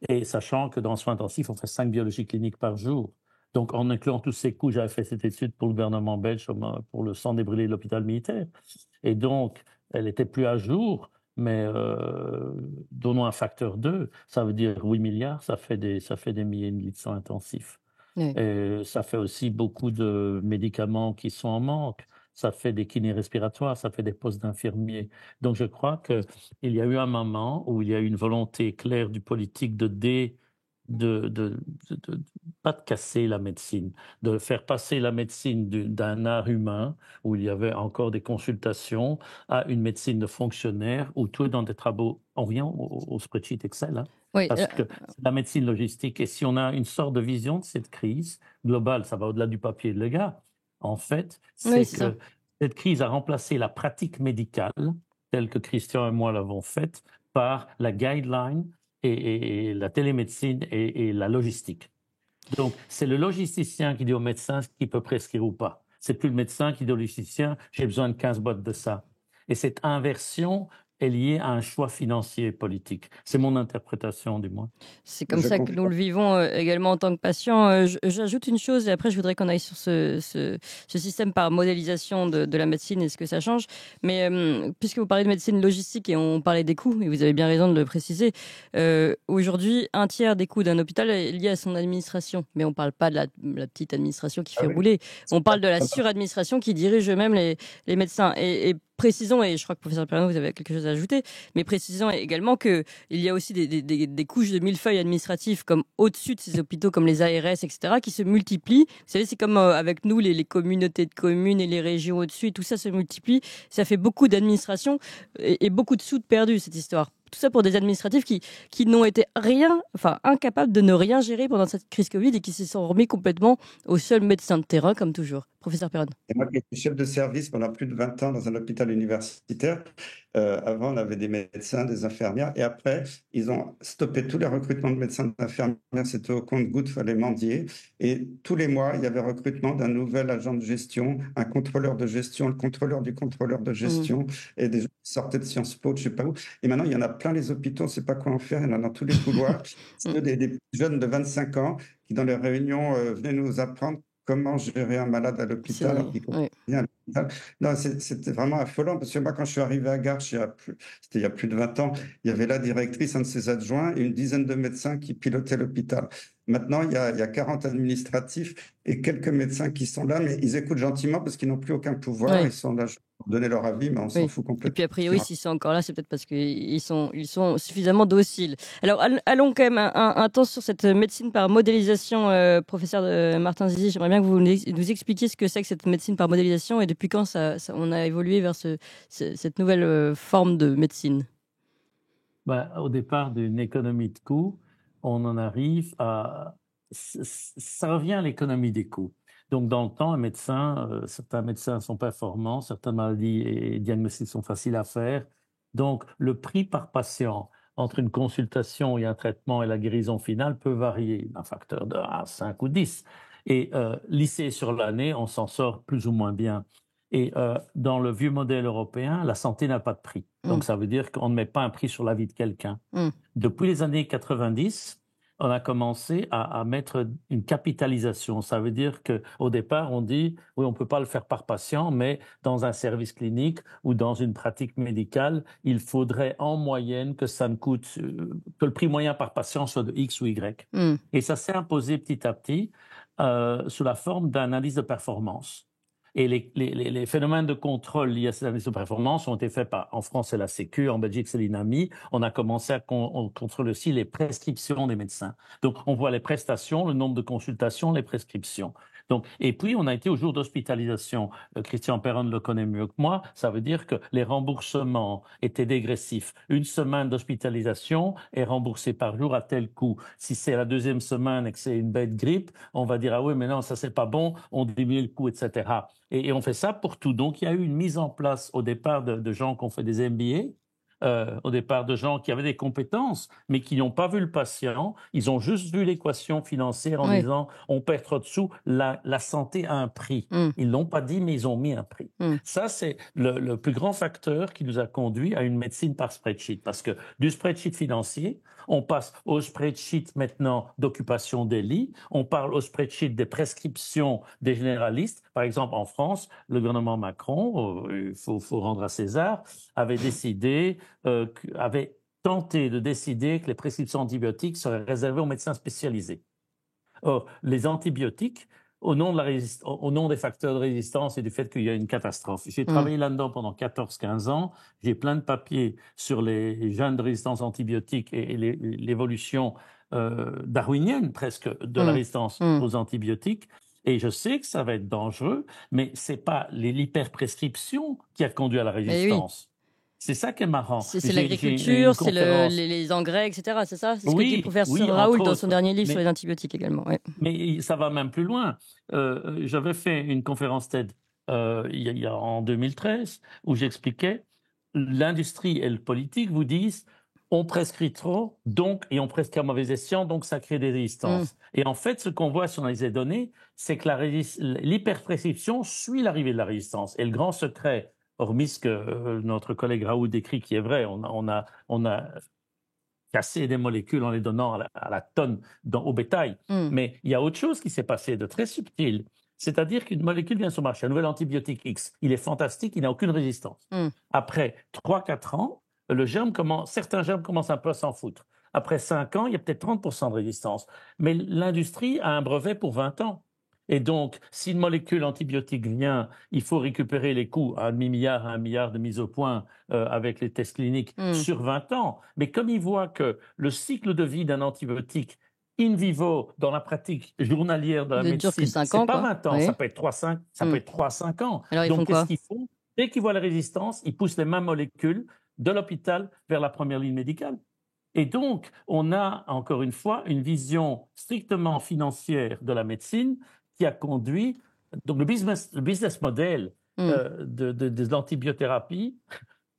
Et sachant que dans le soin intensif, on fait 5 biologies cliniques par jour. Donc, en incluant tous ces coûts, j'avais fait cette étude pour le gouvernement belge pour le sang débrûlé de l'hôpital militaire. Et donc, elle était plus à jour, mais donnons un facteur 2, ça veut dire 8 milliards, ça fait des milliers de lits de soins intensifs. Oui. Et ça fait aussi beaucoup de médicaments qui sont en manque. Ça fait des kinés respiratoires, ça fait des postes d'infirmiers. Donc, je crois qu'il y a eu un moment où il y a eu une volonté claire du politique pas de casser la médecine, de faire passer la médecine d'un art humain où il y avait encore des consultations à une médecine de fonctionnaire où tout est dans des travaux, on revient au spreadsheet Excel, hein, Oui, parce que c'est la médecine logistique. Et si on a une sorte de vision de cette crise globale, ça va au-delà du papier et de l'égard, en fait, oui, c'est c'est ça. que cette crise a remplacé la pratique médicale, telle que Christian et moi l'avons faite, par la guideline et la télémédecine et la logistique. Donc, c'est le logisticien qui dit au médecin ce qu'il peut prescrire ou pas. C'est plus le médecin qui dit au logisticien, j'ai besoin de 15 boîtes de ça. Et cette inversion est liée à un choix financier et politique. C'est mon interprétation, du moins. C'est comme ça que nous le vivons également en tant que patients. J'ajoute une chose, et après je voudrais qu'on aille sur ce système par modélisation de la médecine et ce que ça change. Mais puisque vous parlez de médecine logistique et on parlait des coûts, et vous avez bien raison de le préciser, aujourd'hui, un tiers des coûts d'un hôpital est lié à son administration. Mais on ne parle pas de la petite administration qui fait rouler. On parle de la suradministration qui dirige eux-mêmes les médecins. Et précisons, et je crois que professeur Perrin, vous avez quelque chose à ajouter, mais précisons également qu'il y a aussi des couches de millefeuilles administratifs comme au-dessus de ces hôpitaux, comme les ARS, etc., qui se multiplient. Vous savez, c'est comme avec nous, les communautés de communes et les régions au-dessus, tout ça se multiplie. Ça fait beaucoup d'administration et beaucoup de sous perdus, cette histoire. Tout ça pour des administratifs qui n'ont été incapables de ne rien gérer pendant cette crise Covid et qui se sont remis complètement aux seuls médecins de terrain, comme toujours. Professeur Perron. Et moi, qui étais chef de service pendant plus de 20 ans dans un hôpital universitaire, avant, on avait des médecins, des infirmières, et après, ils ont stoppé tous les recrutements de médecins et d'infirmières. C'était au compte-gouttes, il fallait mendier. Et tous les mois, il y avait recrutement d'un nouvel agent de gestion, un contrôleur de gestion, le contrôleur du contrôleur de gestion, et des gens qui sortaient de Sciences Po, je ne sais pas où. Et maintenant, il y en a plein les hôpitaux, on ne sait pas quoi en faire, il y en a dans tous les couloirs. C'est des jeunes de 25 ans qui, dans les réunions, venaient nous apprendre comment gérer un malade à l'hôpital alors qu'il comprend rien à l'hôpital. Non, c'était vraiment affolant parce que moi, quand je suis arrivé à Garches, c'était il y a plus de 20 ans, il y avait la directrice, un de ses adjoints et une dizaine de médecins qui pilotaient l'hôpital. Maintenant, il y a 40 administratifs et quelques médecins qui sont là, mais ils écoutent gentiment parce qu'ils n'ont plus aucun pouvoir. Ils sont là pour donner leur avis, mais on s'en fout complètement. Et puis, a priori, s'ils sont encore là, c'est peut-être parce qu'ils sont suffisamment dociles. Alors, allons quand même un temps sur cette médecine par modélisation. Professeur Martin Zizi, j'aimerais bien que vous nous expliquiez ce que c'est que cette médecine par modélisation et depuis quand on a évolué vers cette nouvelle forme de médecine. Au départ d'une économie de coûts, on en arrive à... Ça revient à l'économie des coûts. Donc, dans le temps, certains médecins sont performants, certaines maladies et diagnostics sont faciles à faire. Donc, le prix par patient entre une consultation et un traitement et la guérison finale peut varier d'un facteur de 1 à 5 ou 10. Et lissé sur l'année, on s'en sort plus ou moins bien. Et dans le vieux modèle européen, la santé n'a pas de prix. Donc, ça veut dire qu'on ne met pas un prix sur la vie de quelqu'un. Depuis les années 90, on a commencé à mettre une capitalisation. Ça veut dire qu'au départ, on dit, oui, on ne peut pas le faire par patient, mais dans un service clinique ou dans une pratique médicale, il faudrait en moyenne que ça ne coûte, que le prix moyen par patient soit de X ou Y. Et ça s'est imposé petit à petit sous la forme d'un indice de performance. Et les phénomènes de contrôle liés à ces indices de performance ont été faits en France, c'est la Sécu, en Belgique, c'est l'INAMI. On a commencé à contrôler aussi les prescriptions des médecins. Donc, on voit les prestations, le nombre de consultations, les prescriptions. Donc, et puis, on a été au jour d'hospitalisation. Christian Perron le connaît mieux que moi. Ça veut dire que les remboursements étaient dégressifs. Une semaine d'hospitalisation est remboursée par jour à tel coût. Si c'est la deuxième semaine et que c'est une bête grippe, on va dire, ah oui, mais non, ça, c'est pas bon, on diminue le coût, etc. Et on fait ça pour tout. Donc, il y a eu une mise en place au départ de gens qui ont fait des MBA au départ de gens qui avaient des compétences, mais qui n'ont pas vu le patient. Ils ont juste vu l'équation financière en disant on perd trop de sous, la santé a un prix. Ils l'ont pas dit, mais ils ont mis un prix. Ça, c'est le plus grand facteur qui nous a conduit à une médecine par spreadsheet, parce que du spreadsheet financier, on passe au spreadsheet maintenant d'occupation des lits, on parle au spreadsheet des prescriptions des généralistes. Par exemple, en France, le gouvernement Macron, il faut rendre à César, avait tenté de décider que les prescriptions antibiotiques seraient réservées aux médecins spécialisés. Or, les antibiotiques, au nom des facteurs de résistance et du fait qu'il y a une catastrophe. J'ai travaillé là-dedans pendant 14-15 ans. J'ai plein de papiers sur les gènes de résistance antibiotique et l'évolution darwinienne presque de la résistance aux antibiotiques. Et je sais que ça va être dangereux, mais c'est pas l'hyperprescription qui a conduit à la résistance. C'est ça qui est marrant. C'est l'agriculture, c'est les engrais, etc. C'est ça? C'est ce que dit le professeur Raoult dans son dernier livre sur les antibiotiques également. Ouais. Mais ça va même plus loin. J'avais fait une conférence TED en 2013 où j'expliquais l'industrie et le politique vous disent on prescrit trop, et on prescrit à mauvais escient, donc ça crée des résistances. Et en fait, ce qu'on voit sur les données, c'est que l'hyperprescription suit l'arrivée de la résistance. Et le grand secret, hormis ce que notre collègue Raoult décrit, qui est vrai, on a cassé des molécules en les donnant à la tonne au bétail. Mais il y a autre chose qui s'est passé de très subtil. C'est-à-dire qu'une molécule vient sur le marché, un nouvel antibiotique X. Il est fantastique, il n'a aucune résistance. Après 3-4 ans, certains germes commencent un peu à s'en foutre. Après 5 ans, il y a peut-être 30% de résistance. Mais l'industrie a un brevet pour 20 ans. Et donc, si une molécule antibiotique vient, il faut récupérer les coûts à 500 à 1 milliard de mise au point avec les tests cliniques sur 20 ans. Mais comme ils voient que le cycle de vie d'un antibiotique in vivo, dans la pratique journalière de la médecine, c'est pas 20 ans, ça peut être 3-5 ans. Alors, donc, qu'est-ce qu'ils font? Dès qu'ils voient la résistance, ils poussent les mêmes molécules de l'hôpital vers la première ligne médicale. Et donc, on a, encore une fois, une vision strictement financière de la médecine qui a conduit, donc le business model de l'antibiothérapie,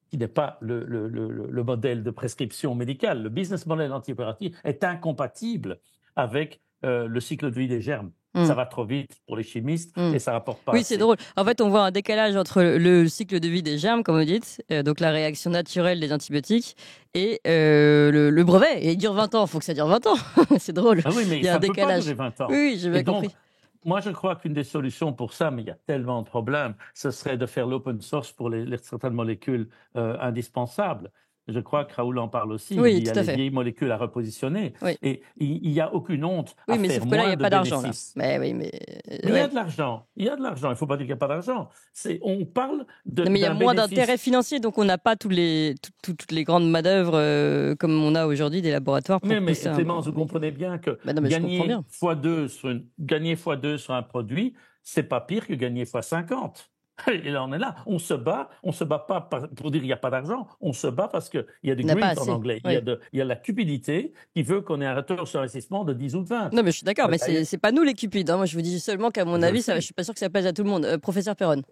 qui n'est pas le modèle de prescription médicale, le business model de l'antibiothérapie est incompatible avec le cycle de vie des germes. Ça va trop vite pour les chimistes et ça rapporte pas assez. C'est drôle. En fait, on voit un décalage entre le cycle de vie des germes, comme vous dites, donc la réaction naturelle des antibiotiques, et le brevet. Et il dure 20 ans, il faut que ça dure 20 ans. C'est drôle. Ah oui, mais il y a ça un décalage. Peut pas durer 20 ans. Oui, j'ai bien compris. Moi, je crois qu'une des solutions pour ça, mais il y a tellement de problèmes, ce serait de faire l'open source pour certaines molécules indispensables. Je crois que Raoult en parle aussi. Oui, il y a les vieilles molécules à repositionner. Oui. Et il n'y a aucune honte à mais faire sauf que là, il n'y a pas d'argent. Mais il y a de l'argent. Il y a de l'argent. Il ne faut pas dire qu'il n'y a pas d'argent. On parle de. Mais il y a moins d'intérêt financier, donc on n'a pas toutes les grandes manœuvres comme on a aujourd'hui des laboratoires. Pour mais Clémence, vous comprenez bien que gagner x2 sur un produit, c'est pas pire que gagner x50. Et là, on est là. On se bat pas pour dire qu'il n'y a pas d'argent. On se bat parce qu'il y a du greed en anglais. Oui. Il y a la cupidité qui veut qu'on ait un retour sur investissement de 10 ou de 20. Non, mais je suis d'accord, mais c'est pas nous les cupides. Moi, je vous dis seulement qu'à mon avis, je suis pas sûr que ça plaise à tout le monde. Professeur Perron.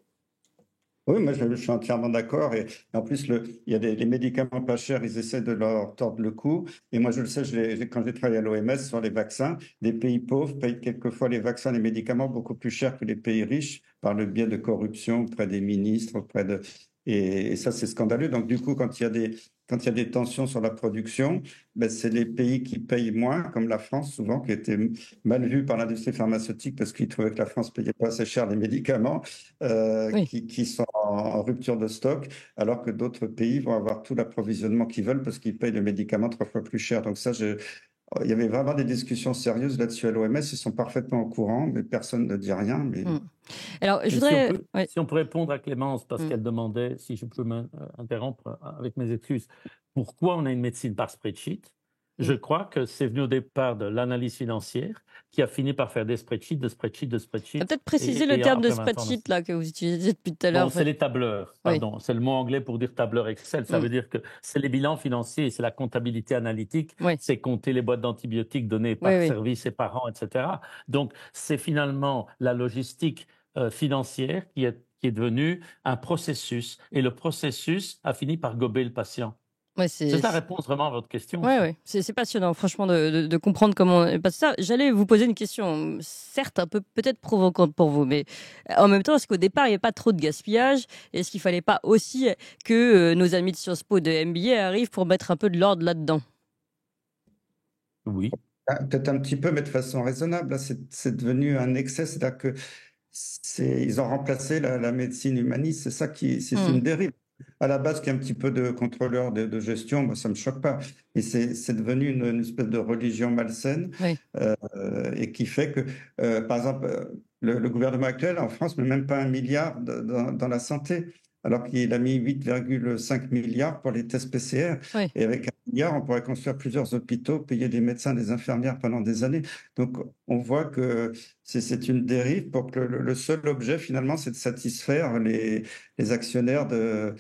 Oui, moi je suis entièrement d'accord. Et en plus, il y a les médicaments pas chers, ils essaient de leur tordre le cou. Et moi, je le sais, quand j'ai travaillé à l'OMS sur les vaccins, les pays pauvres payent quelquefois les vaccins, les médicaments beaucoup plus chers que les pays riches par le biais de corruption auprès des ministres, et ça, c'est scandaleux. Donc, du coup, quand il y a des tensions sur la production, c'est les pays qui payent moins, comme la France, souvent, qui était mal vue par l'industrie pharmaceutique parce qu'ils trouvaient que la France payait pas assez cher les médicaments, qui sont en rupture de stock, alors que d'autres pays vont avoir tout l'approvisionnement qu'ils veulent parce qu'ils payent le médicament 3 fois plus cher. Donc ça, il y avait vraiment des discussions sérieuses là-dessus à l'OMS. Ils sont parfaitement au courant, mais personne ne dit rien. Mais... Alors, je voudrais... Si on peut répondre à Clémence, parce qu'elle demandait, si je peux m'interrompre avec mes excuses, pourquoi on a une médecine par spreadsheet? Je crois que c'est venu au départ de l'analyse financière qui a fini par faire des spreadsheets. Peut-être préciser le terme de spreadsheet là, que vous utilisez depuis tout à l'heure. C'est les tableurs, pardon. C'est le mot anglais pour dire tableur Excel. Ça veut dire que c'est les bilans financiers, c'est la comptabilité analytique, c'est compter les boîtes d'antibiotiques données par service et par an, etc. Donc, c'est finalement la logistique financière qui est devenue un processus. Et le processus a fini par gober le patient. Ouais, C'est la réponse vraiment à votre question. Ouais, ouais. C'est passionnant, franchement, de comprendre comment. Parce que ça, j'allais vous poser une question, certes un peu peut-être provocante pour vous, mais en même temps, est-ce qu'au départ, il n'y avait pas trop de gaspillage? Est-ce qu'il fallait pas aussi que nos amis de Sciences Po de MBA arrivent pour mettre un peu de l'ordre là-dedans? Oui. Peut-être un petit peu, mais de façon raisonnable. Là, c'est devenu un excès. C'est-à-dire que ils ont remplacé la médecine humaniste. C'est une dérive. À la base, qu'il y ait un petit peu de contrôleur de gestion, moi, ça me choque pas. Mais c'est devenu une espèce de religion malsaine Oui. et qui fait que, par exemple, le gouvernement actuel en France ne met même pas 1 milliard dans la santé, alors qu'il a mis 8,5 milliards pour les tests PCR. Oui. Et avec 1 milliard, on pourrait construire plusieurs hôpitaux, payer des médecins, des infirmières pendant des années. Donc, on voit que c'est une dérive pour que le seul objet, finalement, c'est de satisfaire les actionnaires de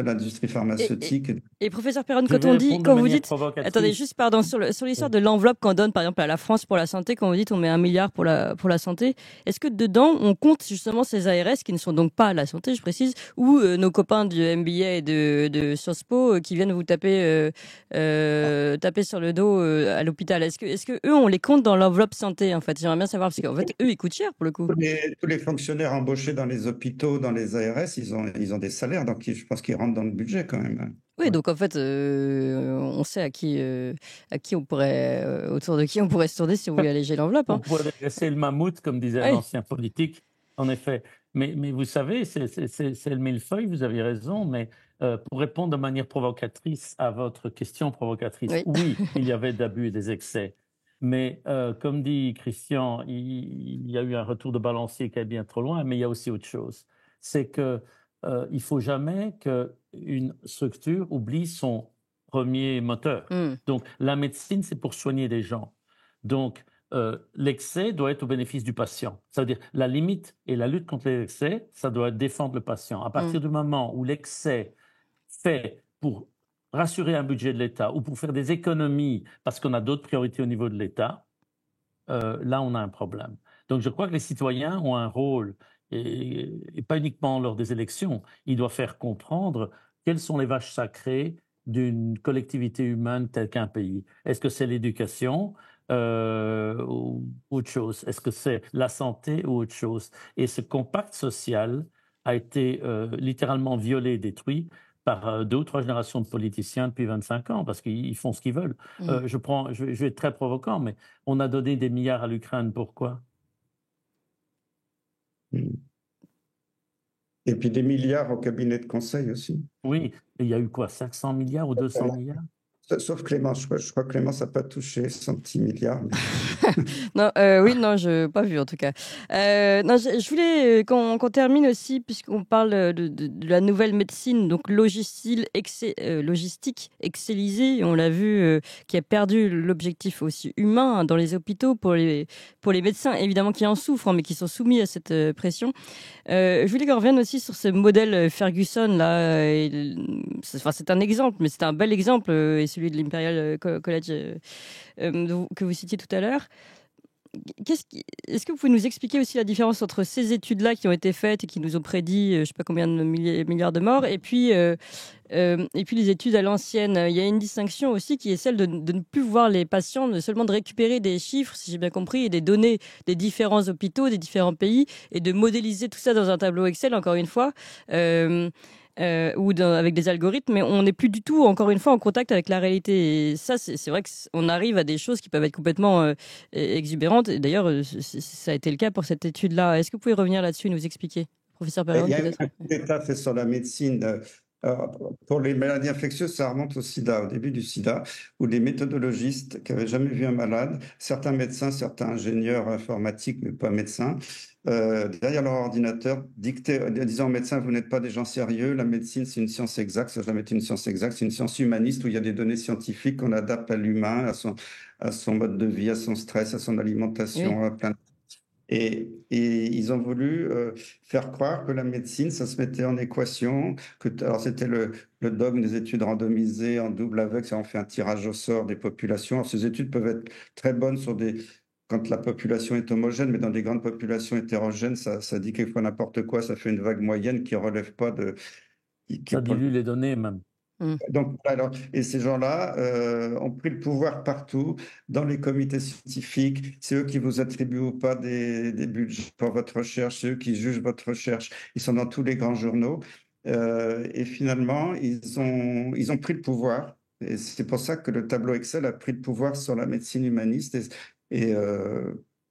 l'industrie pharmaceutique. Et professeur Perron, Je vais répondre de quand vous manière dites, provocatrice. attendez, juste pardon, sur l'histoire de l'enveloppe qu'on donne par exemple à la France pour la santé, quand vous dites on met 1 milliard pour la santé, est-ce que dedans on compte justement ces ARS qui ne sont donc pas à la santé, je précise, ou nos copains du MBA et de Sciences Po qui viennent vous taper sur le dos à l'hôpital? Est-ce que eux on les compte dans l'enveloppe santé en fait? J'aimerais bien savoir parce qu'en fait eux ils coûtent cher pour le coup. Tous les fonctionnaires embauchés dans les hôpitaux, dans les ARS, ils ont des salaires, donc je pense qu'ils rentrent dans le budget quand même. Oui, Ouais. donc en fait, on sait à qui on pourrait, autour de qui on pourrait se tourner si on voulait alléger l'enveloppe. On Hein. pourrait dresser le mammouth, comme disait un Ouais. ancien politique, en effet. Mais vous savez, c'est le millefeuille, vous aviez raison, mais pour répondre de manière provocatrice à votre question provocatrice, Oui. oui, il y avait d'abus et des excès. Mais comme dit Christian, il y a eu un retour de balancier qui est bien trop loin, mais il y a aussi autre chose. C'est que il ne faut jamais qu'une structure oublie son premier moteur. Donc, la médecine, c'est pour soigner des gens. Donc, l'excès doit être au bénéfice du patient. Ça veut dire la limite et la lutte contre l'excès, ça doit défendre le patient. À partir du moment où l'excès fait pour rassurer un budget de l'État ou pour faire des économies parce qu'on a d'autres priorités au niveau de l'État, là, on a un problème. Donc, je crois que les citoyens ont un rôle, et pas uniquement lors des élections. Ils doivent faire comprendre quelles sont les vaches sacrées d'une collectivité humaine telle qu'un pays. Est-ce que c'est l'éducation ou autre chose? Est-ce que c'est la santé ou autre chose? Et ce compact social a été littéralement violé, détruit par 2 ou 3 générations de politiciens depuis 25 ans, parce qu'ils font ce qu'ils veulent. Je vais être très provoquant, mais on a donné des milliards à l'Ukraine, pourquoi? Et puis des milliards au cabinet de conseil aussi. Oui, il y a eu quoi, 500 milliards ou 200 milliards? Sauf Clément, je crois que Clément n'a pas touché son petit milliard. Non, oui, non, je n'ai pas vu en tout cas. Non, je voulais qu'on termine aussi, puisqu'on parle de la nouvelle médecine, donc logistique excellisée, on l'a vu, qui a perdu l'objectif aussi humain hein, dans les hôpitaux pour les médecins, évidemment qui en souffrent, hein, mais qui sont soumis à cette pression. Je voulais qu'on revienne aussi sur ce modèle Ferguson là. C'est un exemple, mais c'est un bel exemple, et celui de l'Imperial College que vous citiez tout à l'heure. Est-ce que vous pouvez nous expliquer aussi la différence entre ces études-là qui ont été faites et qui nous ont prédit, je ne sais pas combien de milliards de morts, et puis les études à l'ancienne? Il y a une distinction aussi qui est celle de ne plus voir les patients, de seulement de récupérer des chiffres, si j'ai bien compris, et des données des différents hôpitaux, des différents pays, et de modéliser tout ça dans un tableau Excel, encore une fois. Avec des algorithmes, mais on n'est plus du tout, encore une fois, en contact avec la réalité. Et ça, c'est vrai qu'on arrive à des choses qui peuvent être complètement exubérantes. Et d'ailleurs, ça a été le cas pour cette étude-là. Est-ce que vous pouvez revenir là-dessus et nous expliquer, professeur Perron, Il y a peut-être? un coup d'État fait sur la médecine. Pour les maladies infectieuses, ça remonte au sida, au début du sida, où des méthodologistes qui n'avaient jamais vu un malade, certains médecins, certains ingénieurs informatiques, mais pas médecins, derrière leur ordinateur, disant aux médecins, vous n'êtes pas des gens sérieux, la médecine c'est une science exacte, ça n'a jamais été une science exacte, c'est une science humaniste où il y a des données scientifiques qu'on adapte à l'humain, à son mode de vie, à son stress, à son alimentation, à plein de... Et ils ont voulu faire croire que la médecine, ça se mettait en équation, alors c'était le dogme des études randomisées en double aveugle, ça en fait un tirage au sort des populations. Alors, ces études peuvent être très bonnes quand la population est homogène, mais dans des grandes populations hétérogènes, ça dit quelquefois n'importe quoi, ça fait une vague moyenne qui relève pas de... Ça dilue les données même. Donc, alors, et ces gens-là ont pris le pouvoir partout, dans les comités scientifiques. C'est eux qui vous attribuent ou pas des budgets pour votre recherche, c'est eux qui jugent votre recherche. Ils sont dans tous les grands journaux. Et finalement, ils ont pris le pouvoir. Et c'est pour ça que le tableau Excel a pris le pouvoir sur la médecine humaniste. Et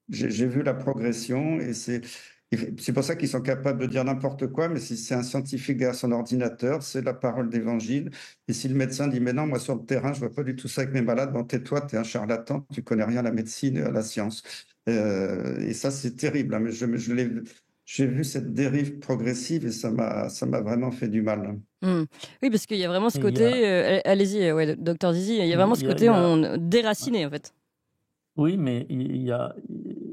j'ai vu la progression. Et c'est pour ça qu'ils sont capables de dire n'importe quoi, mais si c'est un scientifique derrière son ordinateur, c'est la parole d'évangile. Et si le médecin dit, mais non, moi sur le terrain, je vois pas du tout ça avec mes malades, bon, tais-toi, tu es un charlatan, tu connais rien à la médecine et à la science. Et ça, c'est terrible, hein, mais j'ai vu cette dérive progressive et ça m'a vraiment fait du mal. Oui, parce qu'il y a vraiment ce côté, allez-y, ouais, docteur Zizi, il y a vraiment ce côté déraciné, en fait. Oui, mais il y a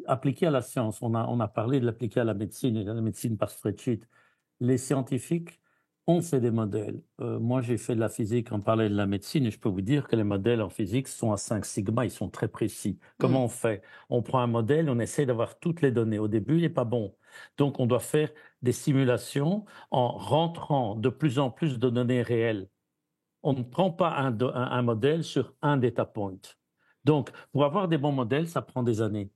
appliqué à la science. On a parlé de l'appliquer à la médecine et de la médecine par spreadsheet. Les scientifiques ont fait des modèles. Moi, j'ai fait de la physique, on parlait de la médecine, et je peux vous dire que les modèles en physique sont à 5 sigma, ils sont très précis. Comment on fait? On prend un modèle, on essaie d'avoir toutes les données. Au début, il n'est pas bon. Donc, on doit faire des simulations en rentrant de plus en plus de données réelles. On ne prend pas un modèle sur un data point. Donc, pour avoir des bons modèles, ça prend des années.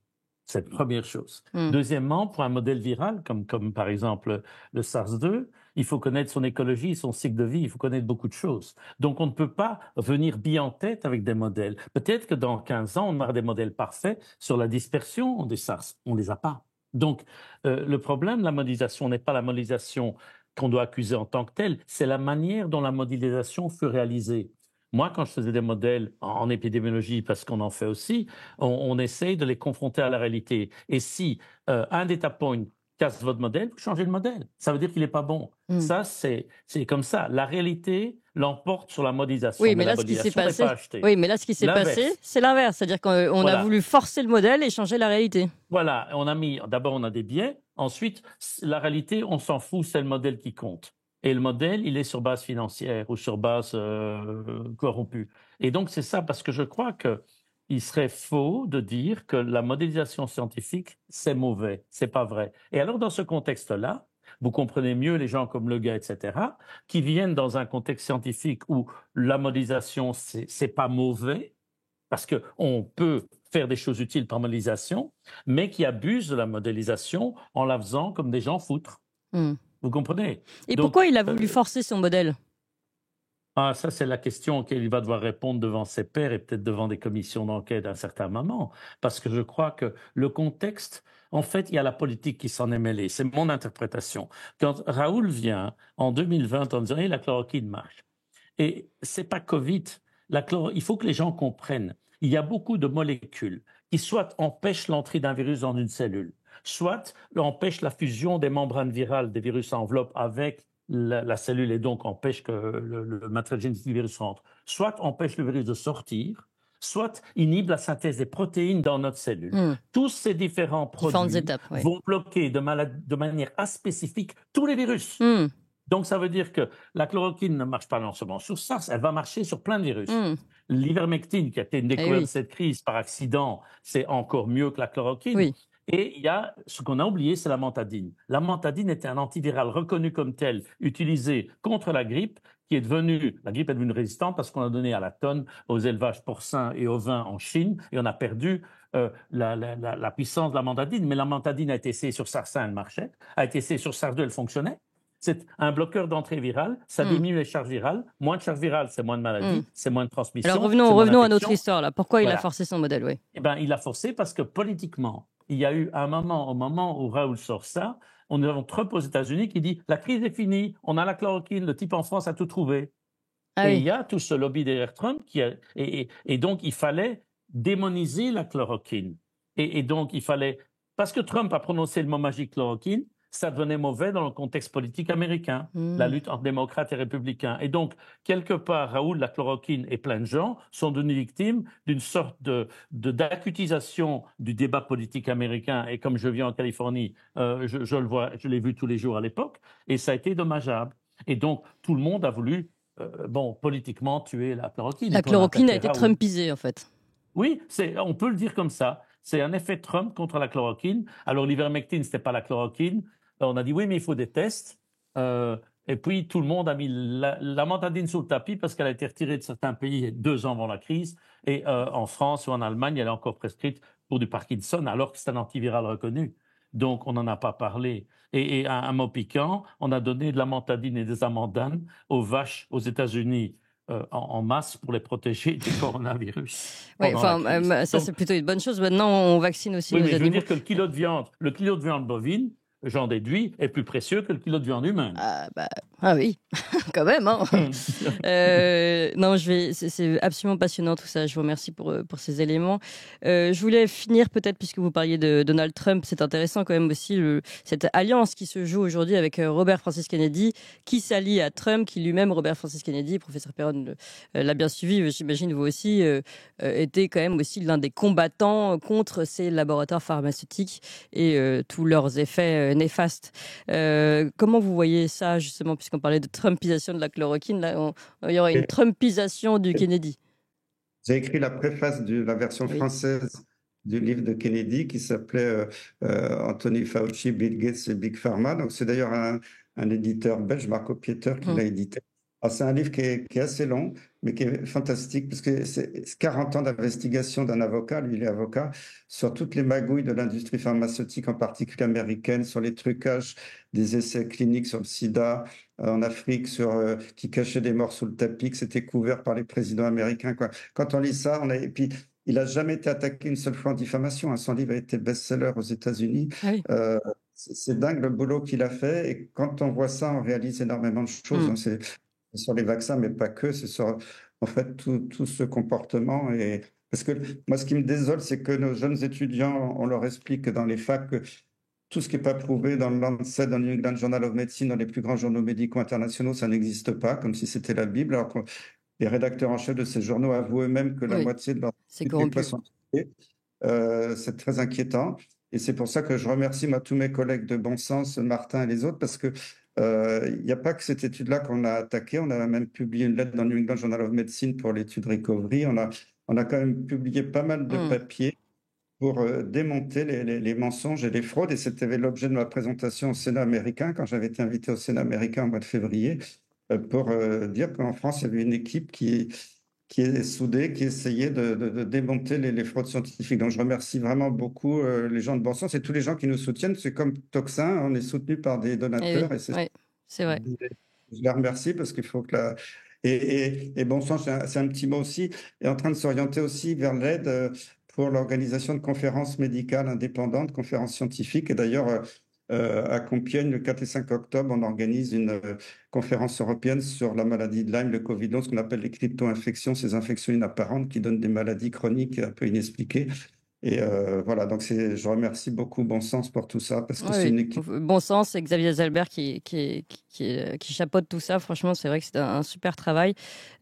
C'est la première chose. Deuxièmement, pour un modèle viral, comme par exemple le SARS-2, il faut connaître son écologie, son cycle de vie, il faut connaître beaucoup de choses. Donc, on ne peut pas venir bien en tête avec des modèles. Peut-être que dans 15 ans, on aura des modèles parfaits sur la dispersion des SARS. On ne les a pas. Donc, le problème de la modélisation n'est pas la modélisation qu'on doit accuser en tant que telle, c'est la manière dont la modélisation fut réalisée. Moi, quand je faisais des modèles en épidémiologie, parce qu'on en fait aussi, on essaye de les confronter à la réalité. Et si un data point casse votre modèle, vous changez le modèle. Ça veut dire qu'il n'est pas bon. Ça, c'est comme ça. La réalité l'emporte sur la modélisation. Oui, mais là, ce qui s'est passé, c'est l'inverse. C'est-à-dire qu'on a voulu forcer le modèle et changer la réalité. Voilà. D'abord, on a des biais. Ensuite, la réalité, on s'en fout, c'est le modèle qui compte. Et le modèle, il est sur base financière ou sur base corrompue. Et donc, c'est ça, parce que je crois qu'il serait faux de dire que la modélisation scientifique, c'est mauvais. C'est pas vrai. Et alors, dans ce contexte-là, vous comprenez mieux les gens comme Le Gars, etc., qui viennent dans un contexte scientifique où la modélisation, c'est pas mauvais, parce qu'on peut faire des choses utiles par modélisation, mais qui abusent de la modélisation en la faisant comme des gens foutres. Vous comprenez? Et donc, pourquoi il a voulu forcer son modèle? Ça, c'est la question auquel il va devoir répondre devant ses pairs et peut-être devant des commissions d'enquête à un certain moment. Parce que je crois que le contexte, en fait, il y a la politique qui s'en est mêlée. C'est mon interprétation. Quand Raoul vient en 2020 en disant hey, « la chloroquine marche », et c'est pas Covid, il faut que les gens comprennent. Il y a beaucoup de molécules qui soit empêchent l'entrée d'un virus dans une cellule, soit empêchent la fusion des membranes virales des virus enveloppes avec la cellule et donc empêche que le matériel génétique du virus rentre, soit empêche le virus de sortir, soit inhibe la synthèse des protéines dans notre cellule. Tous ces différents produits vont bloquer de manière aspécifique tous les virus. Donc, ça veut dire que la chloroquine ne marche pas non seulement sur SARS, elle va marcher sur plein de virus. L'ivermectine, qui a été une découverte de cette crise par accident, c'est encore mieux que la chloroquine. Et il y a ce qu'on a oublié, c'est la mantadine. La mantadine était un antiviral reconnu comme tel, utilisé contre la grippe, la grippe est devenue résistante parce qu'on a donné à la tonne aux élevages porcins et aux vins en Chine, et on a perdu la puissance de la mantadine. Mais la mantadine a été essayée sur SARS-1, elle marchait, a été essayée sur SARS-2, elle fonctionnait. C'est un bloqueur d'entrée virale, ça diminue les charges virales. Moins de charges virales, c'est moins de maladies, c'est moins de transmission. Alors revenons à notre histoire. Là. Pourquoi il a forcé son modèle? Eh ben, il a forcé parce que politiquement, il y a eu un moment, au moment où Raoul sort ça, on a Trump aux États-Unis qui dit « la crise est finie, on a la chloroquine, le type en France a tout trouvé ». Il y a tout ce lobby derrière Trump et donc il fallait démoniser la chloroquine. Et donc il fallait, parce que Trump a prononcé le mot magique chloroquine, ça devenait mauvais dans le contexte politique américain, la lutte entre démocrates et républicains. Et donc, quelque part, Raoul, la chloroquine et plein de gens sont devenus victimes d'une sorte d'acutisation du débat politique américain. Et comme je vis en Californie, je le vois, je l'ai vu tous les jours à l'époque, et ça a été dommageable. Et donc, tout le monde a voulu, politiquement, tuer la chloroquine. La chloroquine a été trumpisée, en fait. Oui, on peut le dire comme ça. C'est un effet Trump contre la chloroquine. Alors, l'ivermectine, ce n'était pas la chloroquine. On a dit, oui, mais il faut des tests. Et puis, tout le monde a mis l'amantadine sous le tapis parce qu'elle a été retirée de certains pays 2 ans avant la crise. Et en France ou en Allemagne, elle est encore prescrite pour du Parkinson, alors que c'est un antiviral reconnu. Donc, on n'en a pas parlé. Et un mot piquant, on a donné de l'amantadine et des amandanes aux vaches aux États-Unis en masse pour les protéger du coronavirus. Oui, pendant la crise. ça, c'est plutôt une bonne chose. Maintenant, on vaccine aussi Oui, nos mais je veux animaux. dire que le kilo de viande bovine, j'en déduis, est plus précieux que le kilo de viande humaine. Ah oui, quand même. Hein. Non, c'est absolument passionnant tout ça. Je vous remercie pour ces éléments. Je voulais finir peut-être, puisque vous parliez de Donald Trump, c'est intéressant quand même aussi cette alliance qui se joue aujourd'hui avec Robert Francis Kennedy, qui s'allie à Trump, qui lui-même, Robert Francis Kennedy, professeur Perron l'a bien suivi, j'imagine vous aussi, était quand même aussi l'un des combattants contre ces laboratoires pharmaceutiques et tous leurs effets néfastes. Comment vous voyez ça, justement, puisqu'on parlait de Trumpisation de la chloroquine, là, il y aura une Trumpisation du Kennedy. J'ai écrit la préface de la version française du livre de Kennedy qui s'appelait Anthony Fauci, Bill Gates et Big Pharma. Donc, c'est d'ailleurs un éditeur belge, Marco Pieter, qui l'a édité. Alors, c'est un livre qui est assez long, mais qui est fantastique, parce que c'est 40 ans d'investigation d'un avocat, lui il est avocat, sur toutes les magouilles de l'industrie pharmaceutique, en particulier américaine, sur les trucages des essais cliniques sur le sida en Afrique, qui cachaient des morts sous le tapis, que c'était couvert par les présidents américains. Quoi. Quand on lit ça, et puis il n'a jamais été attaqué une seule fois en diffamation. Hein. Son livre a été best-seller aux États-Unis. Ah oui. C'est dingue le boulot qu'il a fait, et quand on voit ça, on réalise énormément de choses. Hein. C'est sur les vaccins, mais pas que, c'est sur en fait tout ce comportement. Parce que moi, ce qui me désole, c'est que nos jeunes étudiants, on leur explique dans les facs que tout ce qui n'est pas prouvé dans le Lancet, dans le New England Journal of Medicine, dans les plus grands journaux médicaux internationaux, ça n'existe pas, comme si c'était la Bible, alors que les rédacteurs en chef de ces journaux avouent eux-mêmes que la moitié de leurs études sont c'est très inquiétant. Et c'est pour ça que je remercie tous mes collègues de bon sens, Martin et les autres, parce que il n'y a pas que cette étude-là qu'on a attaquée. On a même publié une lettre dans le New England Journal of Medicine pour l'étude Recovery. On a quand même publié pas mal de papiers pour démonter les mensonges et les fraudes. Et c'était l'objet de ma présentation au Sénat américain, quand j'avais été invité au Sénat américain au mois de février, pour dire qu'en France, il y avait une équipe qui est soudée, qui essayait de démonter les fraudes scientifiques. Donc, je remercie vraiment beaucoup les gens de bon sens et tous les gens qui nous soutiennent. C'est comme Toxin, on est soutenu par des donateurs. C'est vrai. Je les remercie parce qu'il faut que Et bon sens, c'est un petit mot aussi, est en train de s'orienter aussi vers l'aide pour l'organisation de conférences médicales indépendantes, conférences scientifiques. Et d'ailleurs, à Compiègne, le 4 et 5 octobre, on organise une conférence européenne sur la maladie de Lyme, le Covid-19, ce qu'on appelle les crypto-infections, ces infections inapparentes qui donnent des maladies chroniques un peu inexpliquées. Et voilà, donc je remercie beaucoup Bon Sens pour tout ça, parce que c'est une équipe. Bon Sens, c'est Xavier Zalbert qui chapeaute tout ça. Franchement, c'est vrai que c'est un super travail.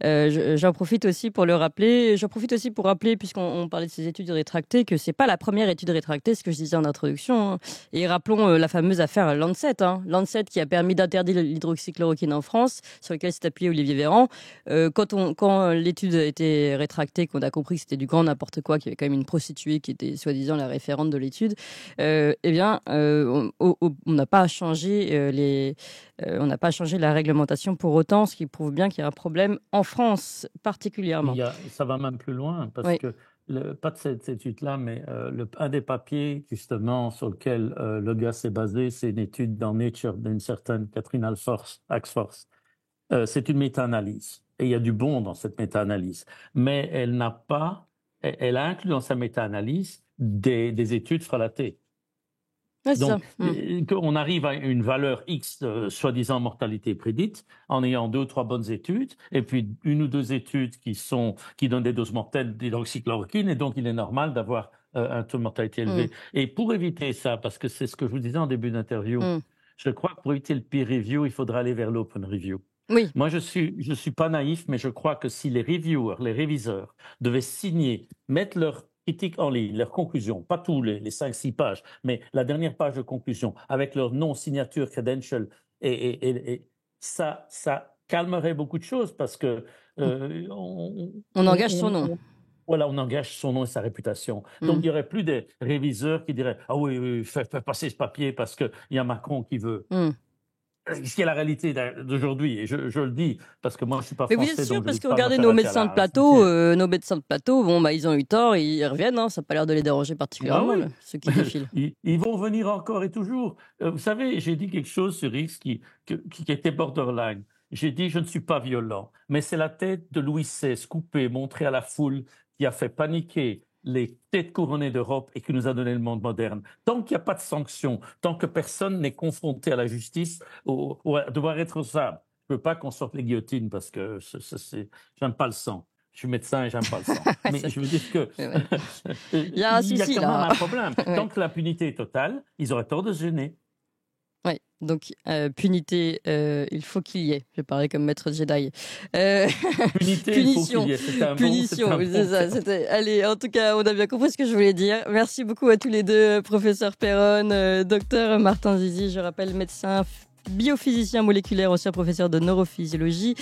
J'en profite aussi pour le rappeler. J'en profite aussi pour rappeler, puisqu'on parlait de ces études rétractées, que c'est pas la première étude rétractée, ce que je disais en introduction. Hein. Et rappelons la fameuse affaire Lancet. Hein. Lancet qui a permis d'interdire l'hydroxychloroquine en France, sur lequel s'est appuyé Olivier Véran. Quand l'étude a été rétractée, qu'on a compris que c'était du grand n'importe quoi, qu'il y avait quand même une prostituée qui était soi-disant la référente de l'étude, on n'a pas changé on n'a pas changé la réglementation pour autant, ce qui prouve bien qu'il y a un problème en France particulièrement. Ça va même plus loin, parce que, pas de cette étude-là, mais un des papiers justement sur lequel le gars s'est basé, c'est une étude dans Nature d'une certaine Catherine Axfors. C'est une méta-analyse, et il y a du bon dans cette méta-analyse, mais elle a inclus dans sa méta-analyse des études frelatées. Donc, on arrive à une valeur X de soi-disant mortalité prédite en ayant 2 ou 3 bonnes études, et puis 1 ou 2 études qui donnent des doses mortelles d'hydroxychloroquine, et donc il est normal d'avoir un taux de mortalité élevé. Et pour éviter ça, parce que c'est ce que je vous disais en début d'interview, je crois que pour éviter le peer review, il faudra aller vers l'open review. Oui. Moi, je suis pas naïf, mais je crois que si les reviewers, les réviseurs devaient signer, mettre leur critique en ligne, leurs conclusions, pas tous les 5-6 pages, mais la dernière page de conclusion, avec leur nom, signature, credential, et ça calmerait beaucoup de choses, parce que on engage son nom. Voilà, on engage son nom et sa réputation. Donc, il n'y aurait plus des réviseurs qui diraient « Ah oui, fais passer ce papier parce qu'il y a Macron qui veut. » ce qui est la réalité d'aujourd'hui. Et je le dis parce que moi, je suis pas Mais français. vous êtes sûr, donc parce je que vais pas regardez me nos faire médecins de plateau, bon, bah, ils ont eu tort, ils reviennent, hein, ça n'a pas l'air de les déranger particulièrement, oui. là, ceux qui défilent. Ils vont venir encore et toujours. Vous savez, j'ai dit quelque chose sur X qui était borderline. J'ai dit, je ne suis pas violent, mais c'est la tête de Louis XVI coupée, montrée à la foule, qui a fait paniquer les têtes couronnées d'Europe et qui nous a donné le monde moderne. Tant qu'il n'y a pas de sanctions, tant que personne n'est confronté à la justice, ou à devoir être ça, je ne veux pas qu'on sorte les guillotines parce que j'aime pas le sang. Je suis médecin et j'aime pas le sang. Mais je veux dire que il y a un souci, quand là. même un problème. Tant que l'impunité est totale, ils auraient tort de se gêner. Oui, donc punité, il faut qu'il y ait. Je vais parler comme maître Jedi. Punité, punition, il faut qu'il y ait. Punition, c'est ça. Allez, en tout cas, on a bien compris ce que je voulais dire. Merci beaucoup à tous les deux, professeur Perron, docteur Martin Zizi, je rappelle médecin biophysicien moléculaire, ancien professeur de neurophysiologie,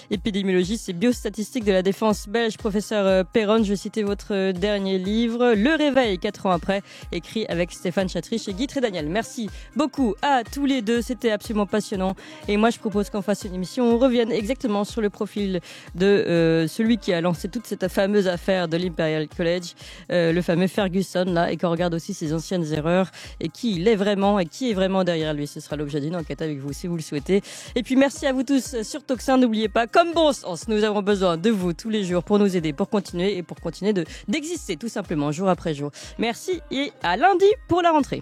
épidémiologiste et biostatistique de la défense belge. Professeur Perron, je vais citer votre dernier livre, Le Réveil, 4 ans après, écrit avec Stéphane Chatriche et Guy Trédaniel. Merci beaucoup à tous les deux, c'était absolument passionnant. Et moi, je propose qu'on fasse une émission où on revienne exactement sur le profil de celui qui a lancé toute cette fameuse affaire de l'Imperial College, le fameux Ferguson, là, et qu'on regarde aussi ses anciennes erreurs et qui il est vraiment et qui est vraiment derrière lui. Ce sera l'objet d'une enquête avec vous si vous le souhaitez. Et puis merci à vous tous sur Toxin. N'oubliez pas, comme bon sens, nous avons besoin de vous tous les jours pour nous aider, pour continuer d'exister tout simplement jour après jour. Merci et à lundi pour la rentrée.